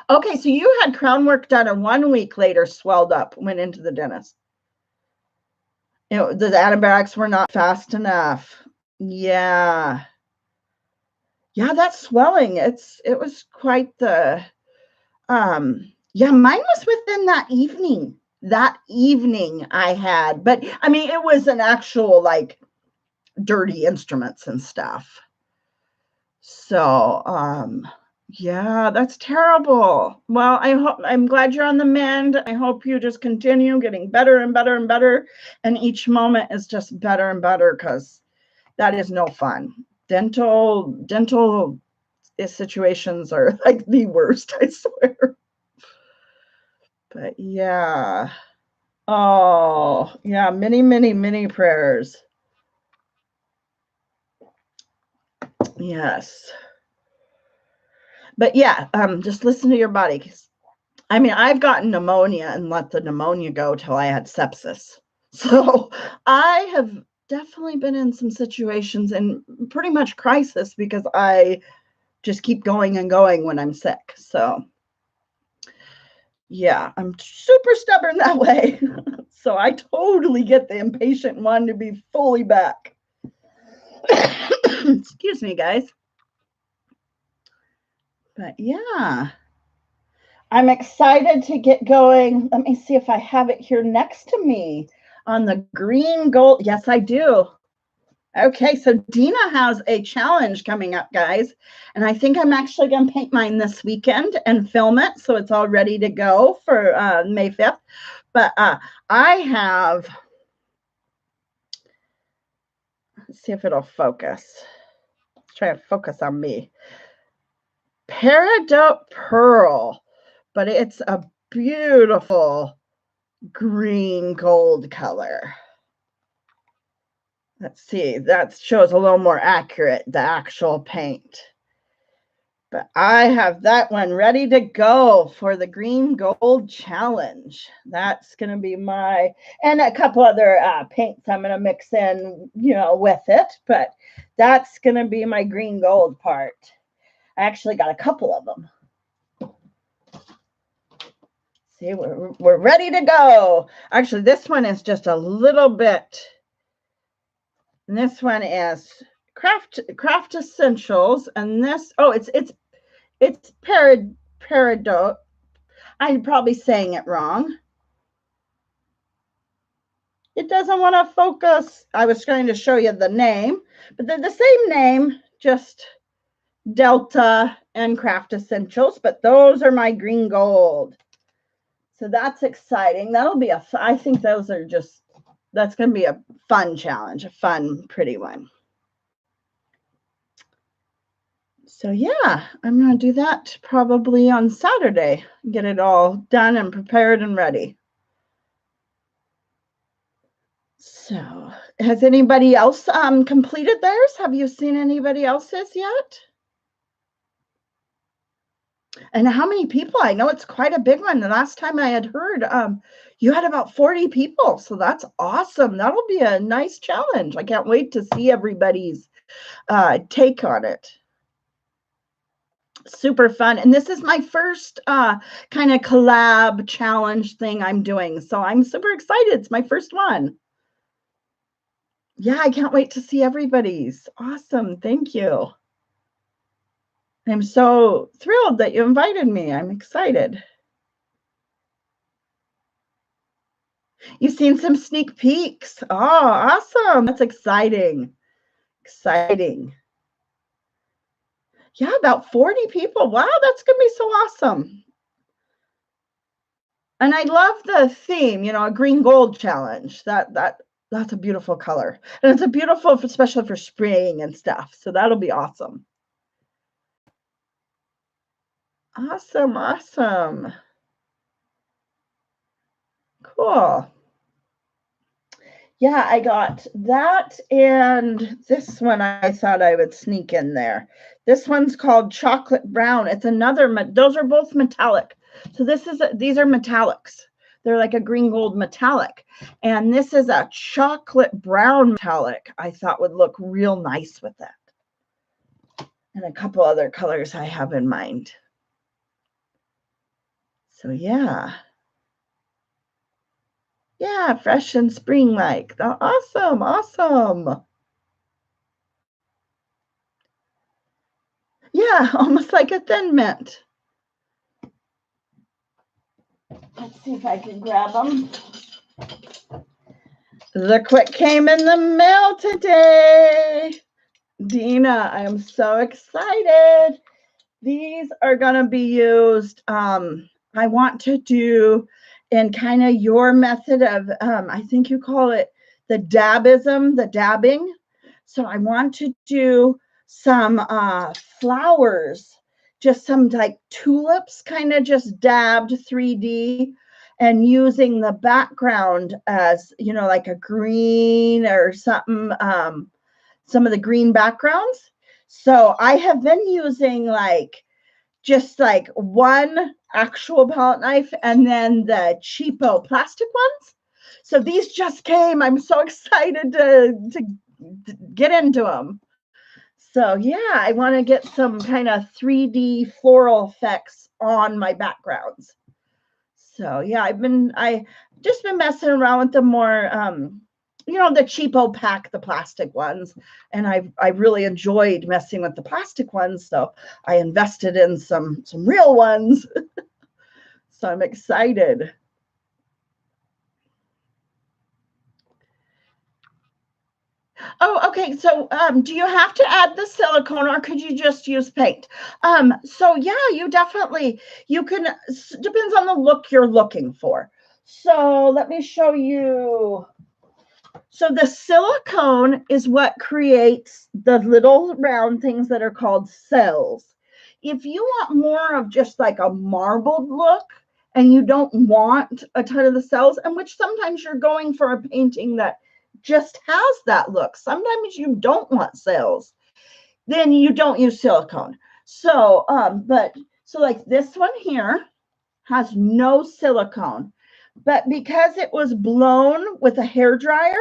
Okay, so you had crown work done, and 1 week later swelled up, went into the dentist. The antibiotics were not fast enough. Yeah. Yeah, that swelling, it was quite the yeah, mine was within that evening. That evening I had, but I mean, it was an actual like dirty instruments and stuff. So, yeah, that's terrible. Well, I'm glad you're on the mend. I hope you just continue getting better and better and better, and each moment is just better and better, because that is no fun. Dental situations are like the worst, I swear. But yeah. Oh, yeah, many, many, many prayers. Yes. But yeah, just listen to your body. I mean, I've gotten pneumonia and let the pneumonia go till I had sepsis. So I have definitely been in some situations and pretty much crisis, because I just keep going and going when I'm sick. So yeah, I'm super stubborn that way. So I totally get the impatient one to be fully back. Excuse me, guys. But yeah, I'm excited to get going. Let me see if I have it here next to me on the green gold. Yes, I do. Okay, so Dina has a challenge coming up, guys. And I think I'm actually going to paint mine this weekend and film it, so it's all ready to go for May 5th. But I have, let's see if it'll focus. Let's try to focus on me. Peridot Pearl, but it's a beautiful green gold color. Let's see, that shows a little more accurate, the actual paint. But I have that one ready to go for the green gold challenge. That's going to be my, and a couple other paints I'm going to mix in, with it. But that's going to be my green gold part. I actually got a couple of them. See, we're ready to go. Actually, this one is just a little bit And this one is Craft Essentials. And this, oh, it's peridot. I'm probably saying it wrong. It doesn't want to focus. I was trying to show you the name, but they're the same name, just Delta and Craft Essentials, but those are my green gold. So that's exciting. That'll be I think those are just, that's going to be a fun challenge, a fun, pretty one. So yeah, I'm going to do that probably on Saturday, get it all done and prepared and ready. So has anybody else completed theirs? Have you seen anybody else's yet? And how many people? I know it's quite a big one. The last time I had heard, you had about 40 people. So that's awesome. That'll be a nice challenge. I can't wait to see everybody's take on it. Super fun. And this is my first kind of collab challenge thing I'm doing. So I'm super excited. It's my first one. Yeah, I can't wait to see everybody's. Awesome. Thank you. I'm so thrilled that you invited me. I'm excited. You've seen some sneak peeks. Oh, awesome. That's exciting. Exciting. Yeah, about 40 people. Wow, that's going to be so awesome. And I love the theme, you know, a green gold challenge. That's a beautiful color. And it's a beautiful, especially for spraying and stuff. So that'll be awesome. Awesome, awesome. Cool. Yeah, I got that and this one I thought I would sneak in there. This one's called Chocolate Brown. It's another, those are both metallic. So these are metallics. They're like a green gold metallic. And this is a chocolate brown metallic I thought would look real nice with it. And a couple other colors I have in mind. So yeah. Yeah, fresh and spring-like. Oh, awesome, awesome. Yeah, almost like a Thin Mint. Let's see if I can grab them. Look what came in the mail today. Dina, I am so excited. These are going to be used. I want to do in kind of your method of, I think you call it the dabism, the dabbing. So I want to do some flowers, just some like tulips, kind of just dabbed 3D and using the background as, you know, like a green or something, some of the green backgrounds. So I have been using just like one actual palette knife and then the cheapo plastic ones. So these just came. I'm so excited to get into them. So yeah, I want to get some kind of 3D floral effects on my backgrounds. So yeah, I just been messing around with the more you know, the cheapo pack, the plastic ones, and I really enjoyed messing with the plastic ones, so I invested in some real ones. So I'm excited. Oh, okay. So do you have to add the silicone or could you just use paint? So yeah, you can, depends on the look you're looking for. So let me show you. So the silicone is what creates the little round things that are called cells. If you want more of just like a marbled look and you don't want a ton of the cells, and which sometimes you're going for a painting that just has that look. Sometimes you don't want cells, then you don't use silicone. So, so like this one here has no silicone, but because it was blown with a hair dryer,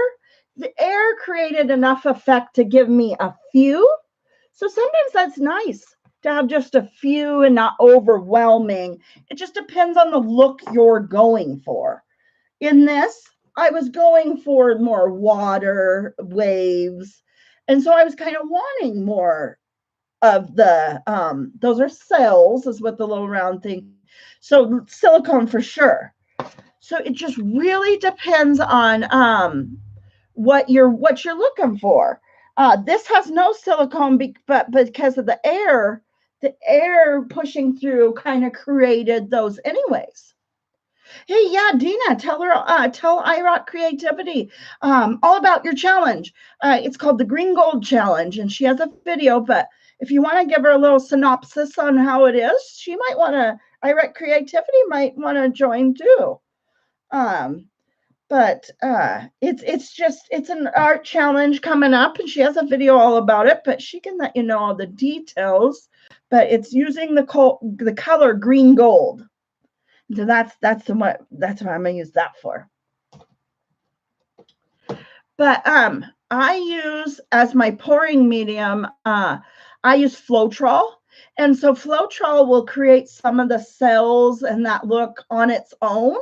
the air created enough effect to give me a few. So sometimes that's nice to have just a few and not overwhelming. It just depends on the look you're going for. In this, I was going for more water, waves. And so I was kind of wanting more of the, those are cells, is what the little round thing. So silicone for sure. So it just really depends on what you're looking for. This has no silicone, but because of the air pushing through kind of created those anyways. Hey, yeah, Dina, tell iRock Creativity all about your challenge. It's called the Green Gold Challenge, and she has a video, but if you want to give her a little synopsis on how it is, she might want to, iRock Creativity might want to join too. But it's an art challenge coming up, and she has a video all about it, but she can let you know all the details. But it's using the color green gold. So that's what I'm gonna use that for. But I use as my pouring medium, I use Floetrol. And so Floetrol will create some of the cells and that look on its own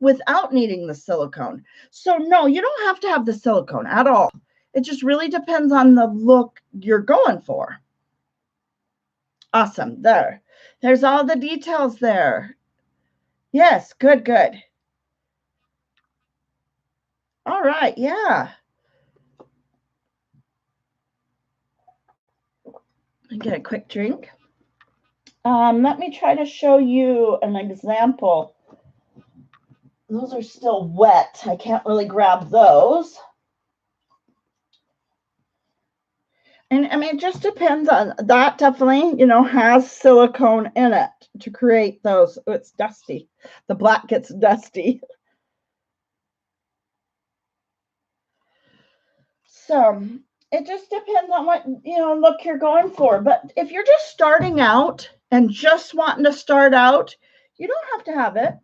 without needing the silicone. So no, you don't have to have the silicone at all. It just really depends on the look you're going for. Awesome. There's all the details there. Yes, good. All right, yeah. Get a quick drink. Let me try to show you an example. Those are still wet. I can't really grab those. And I mean, it just depends on that. Definitely, has silicone in it to create those. Oh, it's dusty. The black gets dusty. So it just depends on what look you're going for. But if you're just starting out and just wanting to start out, you don't have to have it.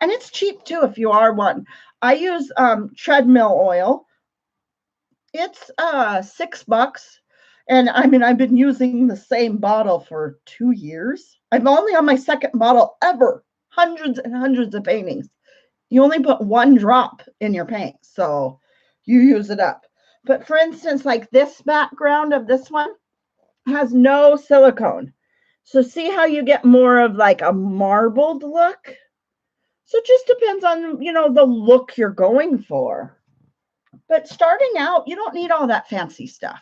And it's cheap too if you are one. I use treadmill oil. It's $6. And I mean, I've been using the same bottle for 2 years. I'm only on my second bottle ever. Hundreds and hundreds of paintings. You only put 1 drop in your paint, so you use it up. But for instance, like this background of this one has no silicone. So see how you get more of like a marbled look? So it just depends on, the look you're going for. But starting out, you don't need all that fancy stuff.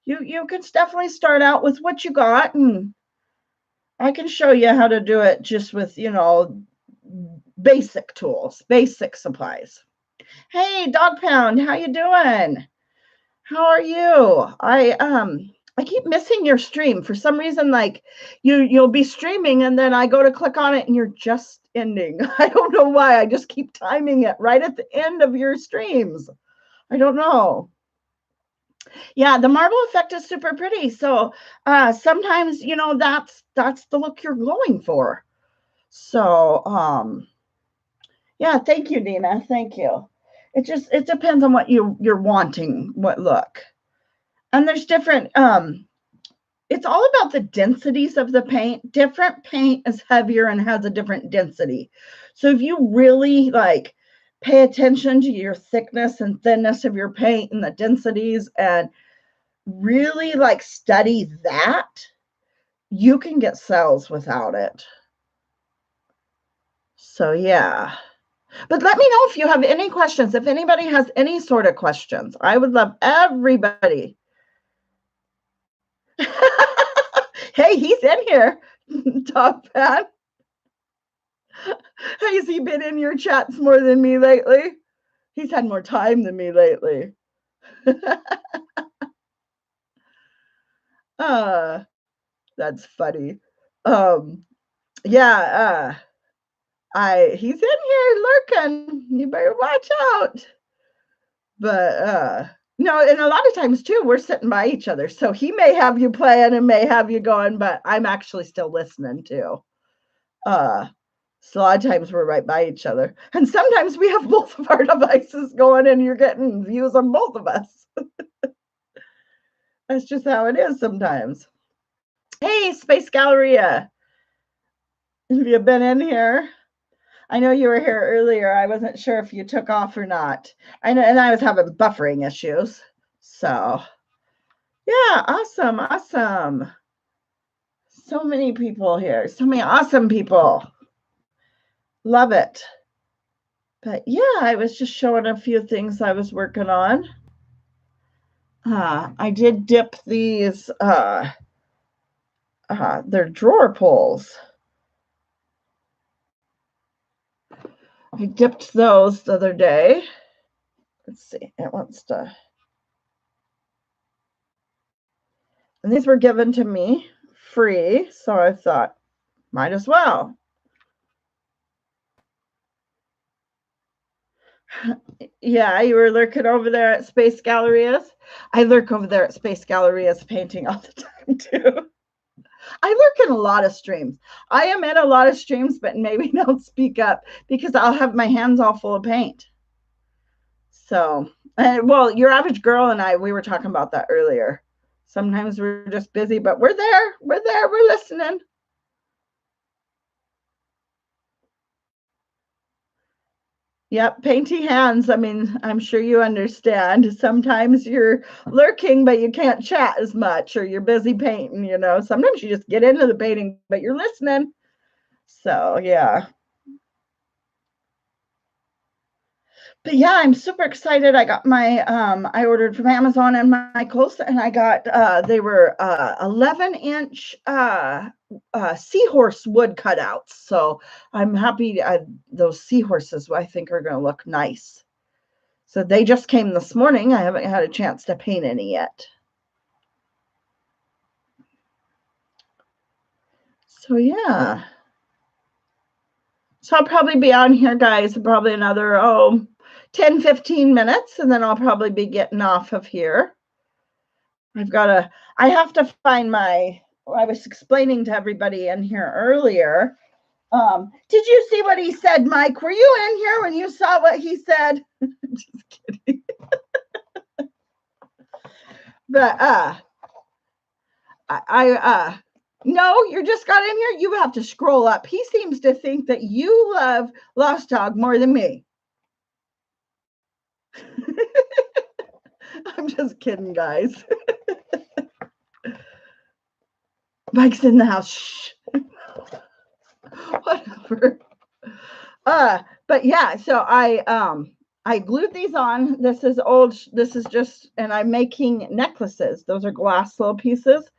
You can definitely start out with what you got, and I can show you how to do it just with, basic tools, basic supplies. Hey, Dog Pound, how you doing? How are you? I keep missing your stream for some reason. Like you'll be streaming and then I go to click on it and you're just ending. I don't know why. I just keep timing it right at the end of your streams. I don't know. Yeah, the marble effect is super pretty. So sometimes that's the look you're going for. So yeah, thank you, Dina. Thank you. It depends on what you're wanting, what look. And there's different it's all about the densities of the paint. Different paint is heavier and has a different density. So if you really pay attention to your thickness and thinness of your paint and the densities and really study that, you can get cells without it. So yeah. But let me know if you have any questions. If anybody has any sort of questions, I would love everybody. Hey, he's in here, Dog Pat. Has he been in your chats more than me lately? He's had more time than me lately. That's funny. Yeah, he's in here lurking. You better watch out. But no, and a lot of times too, we're sitting by each other. So he may have you playing and may have you going, but I'm actually still listening too. So a lot of times we're right by each other. And sometimes we have both of our devices going and you're getting views on both of us. That's just how it is sometimes. Hey, Space Galleria. Have you been in here? I know you were here earlier. I wasn't sure if you took off or not. And I was having buffering issues. So, yeah, awesome, awesome. So many people here. So many awesome people. Love it. But yeah, I was just showing a few things I was working on. I did dip these, they're drawer pulls. I dipped those the other day. Let's see, it wants to. And these were given to me free, so I thought, might as well. Yeah, you were lurking over there at Space Gallerias. I lurk over there at Space Gallerias painting all the time too. I lurk in a lot of streams. I am in a lot of streams, but maybe don't speak up because I'll have my hands all full of paint. So, well, your average girl and I, we were talking about that earlier. Sometimes we're just busy, but we're there. We're there. We're listening. Yep, painty hands. I mean, I'm sure you understand. Sometimes you're lurking, but you can't chat as much, or you're busy painting, you know. Sometimes you just get into the painting, but you're listening. So, yeah. But yeah, I'm super excited. I got my I ordered from Amazon and Michaels, and I got they were 11-inch seahorse wood cutouts. So I'm happy. Those seahorses I think are going to look nice. So they just came this morning. I haven't had a chance to paint any yet. So yeah. So I'll probably be on here, guys, probably another 10, 15 minutes, and then I'll probably be getting off of here. I have to find I was explaining to everybody in here earlier. Did you see what he said, Mike? Were you in here when you saw what he said? Just kidding. But no, you just got in here. You have to scroll up. He seems to think that you love Lost Dog more than me. I'm just kidding, guys. Mike's in the house. Shh. Whatever. But yeah, so I glued these on. This is old. This is just, and I'm making necklaces. Those are glass little pieces.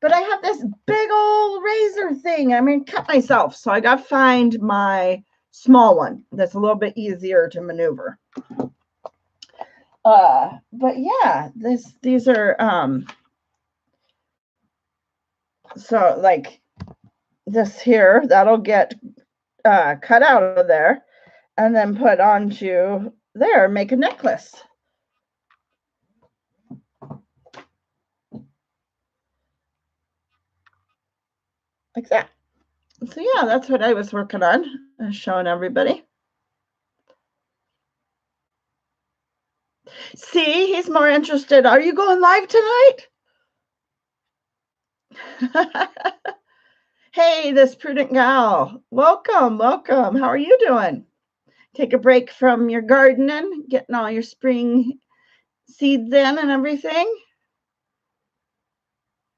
But I have this big old razor thing. I'm going to cut myself. So I got to find my small one that's a little bit easier to maneuver. But yeah, these are, so like this here, that'll get cut out of there and then put onto there, make a necklace. Like that. So yeah, that's what I was working on, showing everybody. See, he's more interested. Are you going live tonight? Hey, this prudent gal. Welcome, welcome. How are you doing? Take a break from your gardening, getting all your spring seeds in and everything.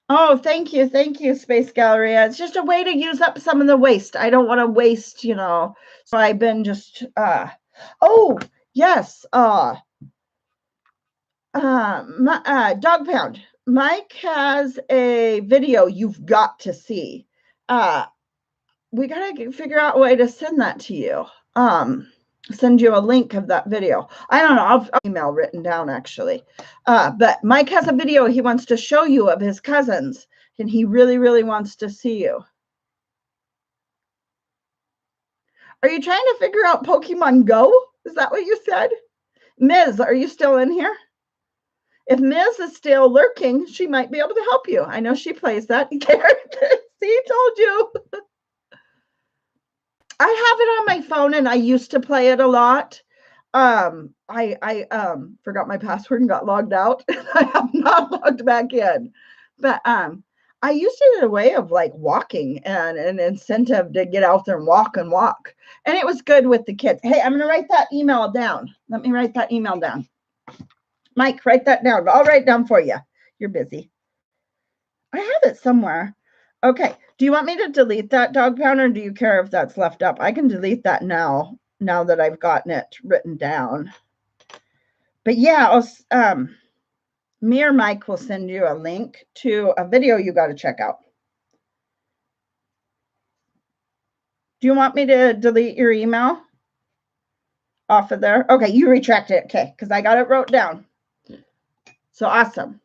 Oh, thank you, Space Gallery. It's just a way to use up some of the waste. I don't want to waste, you know. So I've been just oh, yes. Dog Pound. Mike has a video you've got to see. We gotta figure out a way to send that to you. Send you a link of that video. I don't know. I'll email written down actually. But Mike has a video he wants to show you of his cousins, and he really, really wants to see you. Are you trying to figure out Pokemon Go? Is that what you said? Ms., are you still in here? If Ms. is still lurking, she might be able to help you. I know she plays that. See, told you. I have it on my phone and I used to play it a lot. I forgot my password and got logged out. I have not logged back in. But I used it as a way of like walking and an incentive to get out there and walk. And it was good with the kids. Hey, I'm going to write that email down. Let me write that email down. Mike, write that down. I'll write it down for you. You're busy. I have it somewhere. Okay. Do you want me to delete that, Dog Pound, or do you care if that's left up? I can delete that now that I've gotten it written down. But yeah, me or Mike will send you a link to a video you got to check out. Do you want me to delete your email off of there? Okay, you retract it. Okay, because I got it wrote down. So awesome.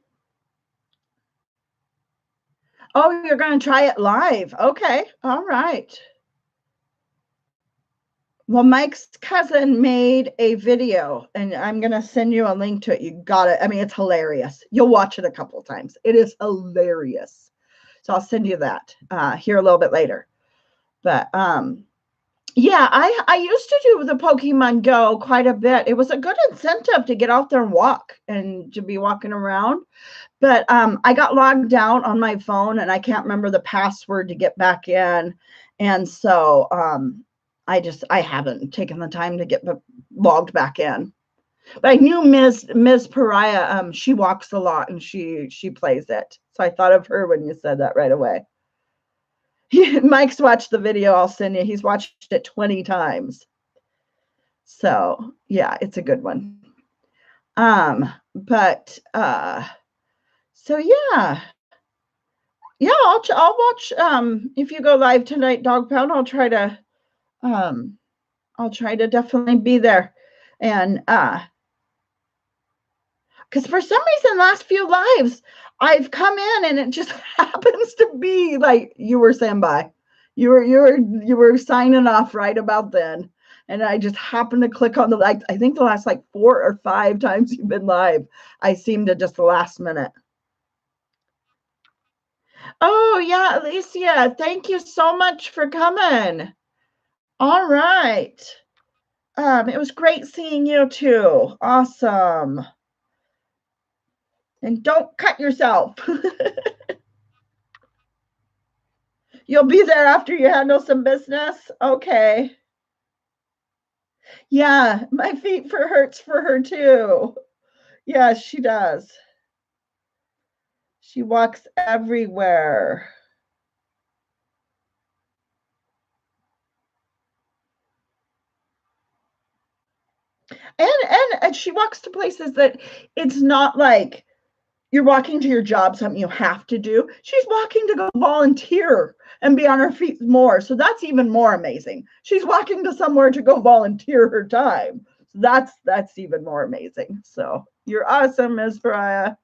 Oh, you're going to try it live. Okay, all right. Well, Mike's cousin made a video, and I'm going to send you a link to it. You got it. I mean, it's hilarious. You'll watch it a couple of times. It is hilarious. So I'll send you that here a little bit later. But yeah, I used to do the Pokemon Go quite a bit. It was a good incentive to get out there and walk and to be walking around. But I got logged out on my phone, and I can't remember the password to get back in. And so I haven't taken the time to get logged back in. But I knew Ms. Pariah, she walks a lot and she plays it. So I thought of her when you said that right away. Mike's watched the video I'll send you. He's watched it 20 times. So yeah, it's a good one. So yeah. Yeah, I'll watch if you go live tonight, Dog Pound, I'll try to definitely be there. And because for some reason last few lives I've come in and it just happens to be like you were saying bye. You were signing off right about then. And I just happened to click on I think the last like 4 or 5 times you've been live, I seem to just the last minute. Oh yeah, Alicia, thank you so much for coming. All right. It was great seeing you too. Awesome. And don't cut yourself. You'll be there after you handle some business? Okay. Yeah, my feet hurts for her too. Yeah, she does. She walks everywhere. And she walks to places that it's not like you're walking to your job, something you have to do. She's walking to go volunteer and be on her feet more. So that's even more amazing. She's walking to somewhere to go volunteer her time. So that's even more amazing. So you're awesome, Ms. Pariah.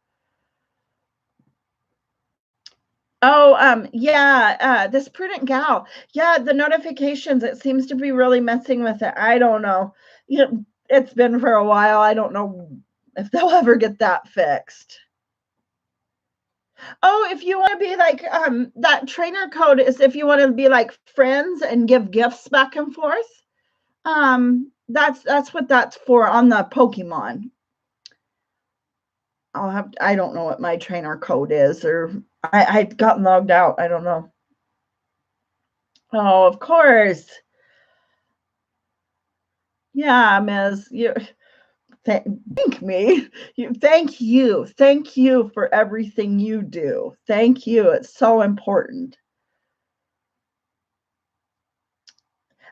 Oh, yeah, this prudent gal. Yeah, the notifications, it seems to be really messing with it. I don't know. It's been for a while. I don't know if they'll ever get that fixed. Oh, if you want to be like that trainer code is if you want to be like friends and give gifts back and forth. That's what that's for on the Pokemon. I don't know what my trainer code is, or I've gotten logged out. I don't know. Oh, of course. Yeah, Ms. Thank me. Thank you. Thank you for everything you do. Thank you. It's so important.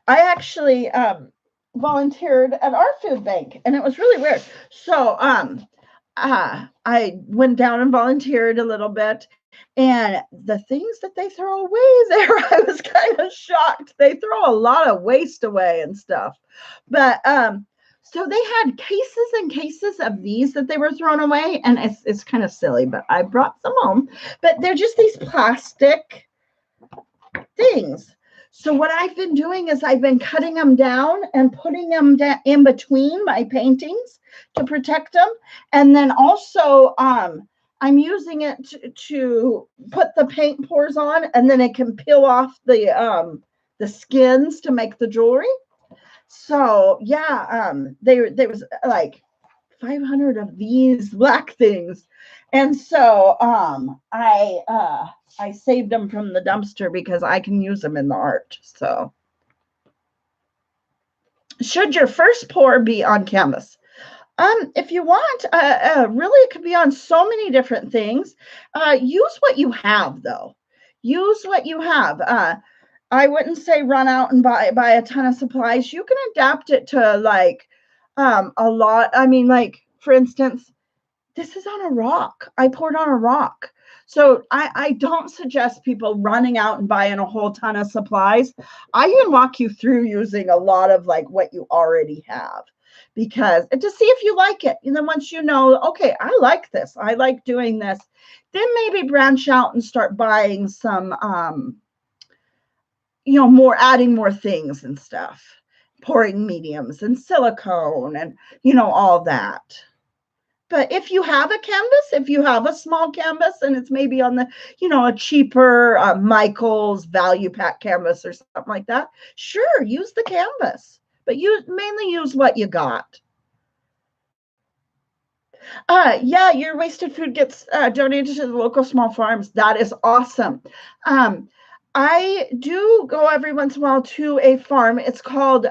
I actually volunteered at our food bank, and it was really weird. So I went down and volunteered a little bit, and the things that they throw away there, I was kind of shocked. They throw a lot of waste away and stuff. But so they had cases and cases of these that they were throwing away, and it's kind of silly, but I brought some home. But they're just these plastic things. So what I've been doing is I've been cutting them down and putting them in between my paintings to protect them. And then also I'm using it to put the paint pours on, and then it can peel off the skins to make the jewelry. So yeah, there was like 500 of these black things. And so I saved them from the dumpster because I can use them in the art. So should your first pour be on canvas? If you want, really, it could be on so many different things. Use what you have, though. Use what you have. I wouldn't say run out and buy a ton of supplies. You can adapt it to like a lot. I mean, like for instance, this is on a rock. I poured on a rock. So I don't suggest people running out and buying a whole ton of supplies. I can walk you through using a lot of like what you already have, because to see if you like it. And then once you know, okay, I like this, I like doing this, then maybe branch out and start buying some, more, adding more things and stuff, pouring mediums and silicone and, all that. But if you have a canvas, if you have a small canvas and it's maybe on the, a cheaper Michaels value pack canvas or something like that, sure, use the canvas, but you mainly use what you got. Yeah, your wasted food gets donated to the local small farms. That is awesome. I do go every once in a while to a farm. It's called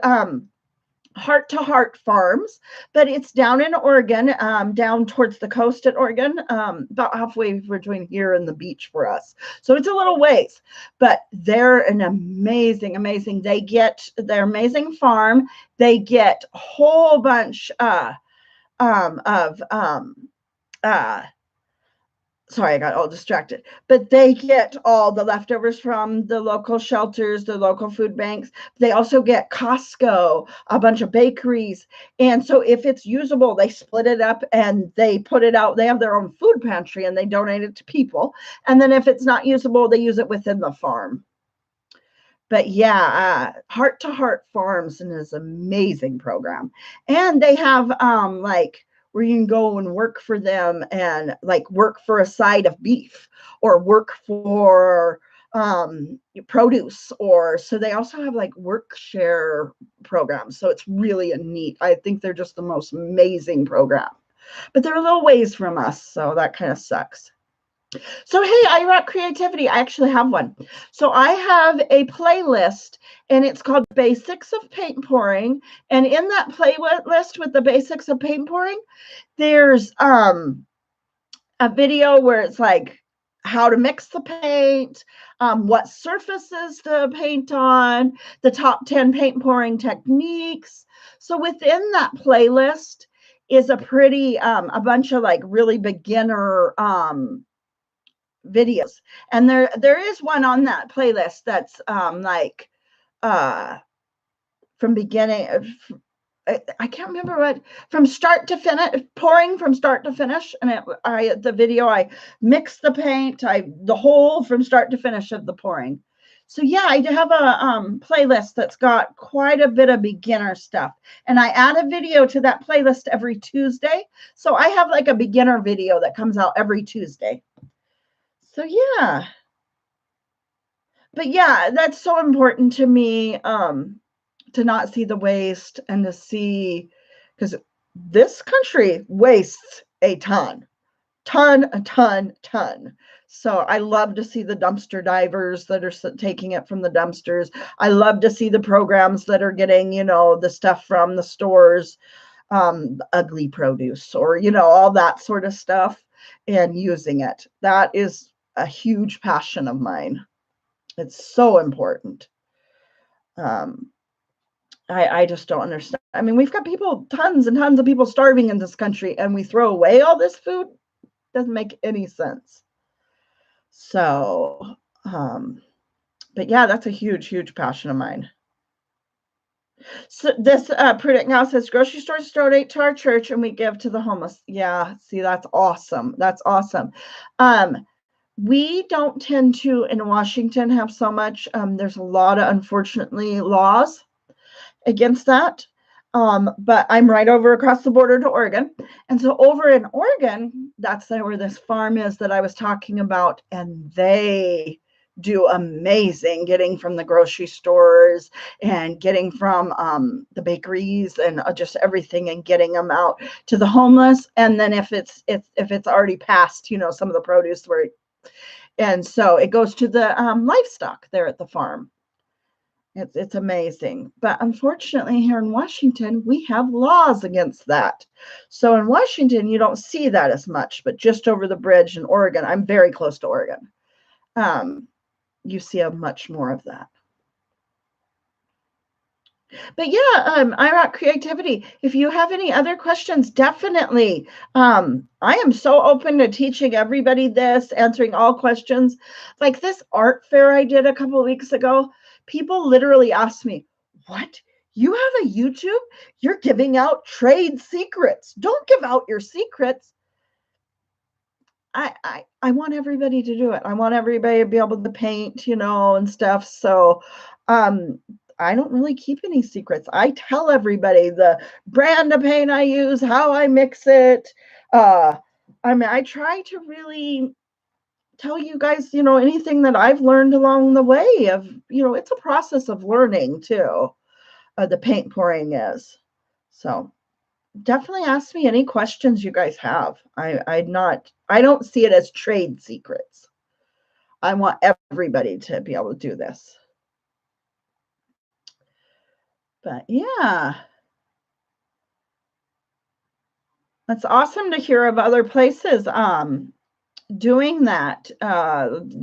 Heart to Heart Farms, but it's down in Oregon, down towards the coast at Oregon, about halfway between here and the beach for us. So it's a little ways, but they're an amazing, they're amazing farm. They get a whole bunch of sorry, I got all distracted, but they get all the leftovers from the local shelters, the local food banks. They also get Costco, a bunch of bakeries. And so if it's usable, they split it up and they put it out. They have their own food pantry and they donate it to people. And then if it's not usable, they use it within the farm. But yeah, Heart to Heart Farms is an amazing program. And they have where you can go and work for them and like work for a side of beef or work for produce, or so they also have like work share programs. So it's really a neat, I think they're just the most amazing program, but they're a little ways from us. So that kind of sucks. So, hey, I Rock Creativity. I actually have one. So I have a playlist and it's called Basics of Paint Pouring. And in that playlist with the Basics of Paint Pouring, there's a video where it's like how to mix the paint, what surfaces to paint on, the top 10 paint pouring techniques. So within that playlist is a pretty, a bunch of like really beginner videos, and there is one on that playlist that's from beginning I can't remember what, from start to finish, pouring from start to finish, and the video I mix the paint, the whole from start to finish of the pouring. So yeah, I have a playlist that's got quite a bit of beginner stuff, and I add a video to that playlist every Tuesday. So I have like a beginner video that comes out every Tuesday. So yeah, but yeah, that's so important to me, to not see the waste and to see, because this country wastes a ton. So I love to see the dumpster divers that are taking it from the dumpsters. I love to see the programs that are getting, the stuff from the stores, ugly produce, or, all that sort of stuff, and using it. That is a huge passion of mine. It's so important. I just don't understand. I mean, we've got tons and tons of people starving in this country, and we throw away all this food. Doesn't make any sense. So, but yeah, that's a huge, huge passion of mine. So this Prudent now says grocery stores donate to our church and we give to the homeless. Yeah, see, that's awesome. That's awesome. We don't tend to, in Washington, have so much. There's a lot of, unfortunately, laws against that. But I'm right over across the border to Oregon. And so over in Oregon, that's where this farm is that I was talking about. And they do amazing getting from the grocery stores and getting from the bakeries and just everything and getting them out to the homeless. And then if it's already past, some of the produce and so it goes to the livestock there at the farm. It's amazing. But unfortunately, here in Washington, we have laws against that. So in Washington, you don't see that as much, but just over the bridge in Oregon, I'm very close to Oregon. You see a much more of that. But yeah, IROC Creativity. If you have any other questions, definitely. I am so open to teaching everybody this, answering all questions. Like this art fair I did a couple of weeks ago, people literally asked me, "What? You have a YouTube? You're giving out trade secrets. Don't give out your secrets." I want everybody to do it. I want everybody to be able to paint, and stuff. So I don't really keep any secrets. I tell everybody the brand of paint I use, how I mix it. I try to really tell you guys, anything that I've learned along the way of, it's a process of learning too. The paint pouring is. So definitely ask me any questions you guys have. I don't see it as trade secrets. I want everybody to be able to do this. But yeah, that's awesome to hear of other places doing that,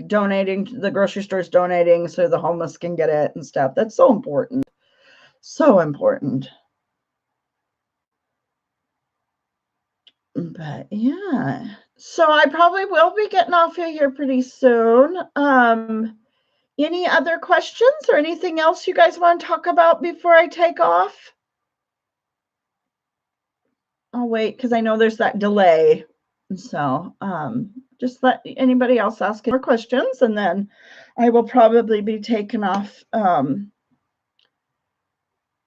donating, the grocery stores donating so the homeless can get it and stuff. That's so important. So important. But yeah, so I probably will be getting off of here pretty soon. Any other questions or anything else you guys want to talk about before I take off? I'll wait because I know there's that delay. So just let anybody else ask more questions, and then I will probably be taking off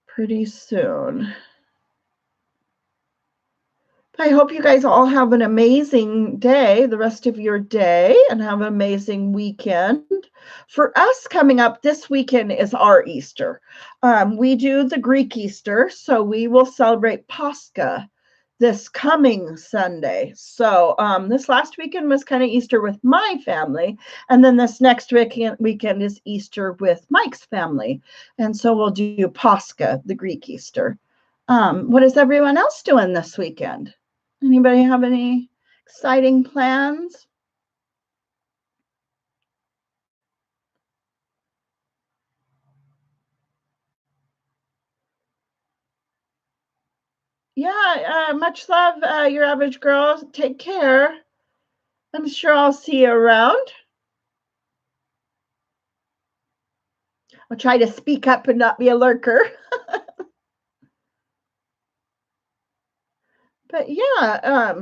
pretty soon. I hope you guys all have an amazing day, the rest of your day, and have an amazing weekend. For us, coming up this weekend is our Easter. We do the Greek Easter, so we will celebrate Pascha this coming Sunday. So this last weekend was kind of Easter with my family, and then this next weekend is Easter with Mike's family. And so we'll do Pascha, the Greek Easter. What is everyone else doing this weekend? Anybody have any exciting plans? Yeah, much love, your average girl. Take care. I'm sure I'll see you around. I'll try to speak up and not be a lurker. But yeah,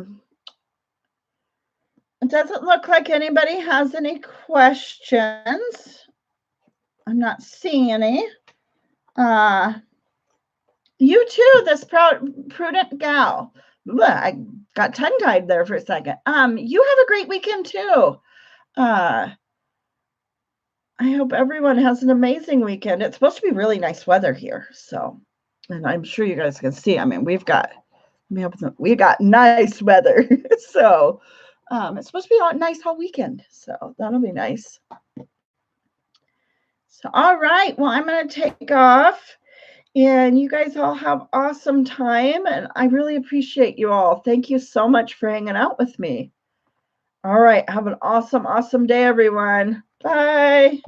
it doesn't look like anybody has any questions. I'm not seeing any. You too, this prudent gal. Blah, I got tongue-tied there for a second. You have a great weekend too. I hope everyone has an amazing weekend. It's supposed to be really nice weather here, so, and I'm sure you guys can see. I mean, we got nice weather, so it's supposed to be nice all weekend, so that'll be nice. So, all right, well, I'm going to take off. And you guys all have awesome time, and I really appreciate you all. Thank you so much for hanging out with me. All right, have an awesome, awesome day, everyone. Bye.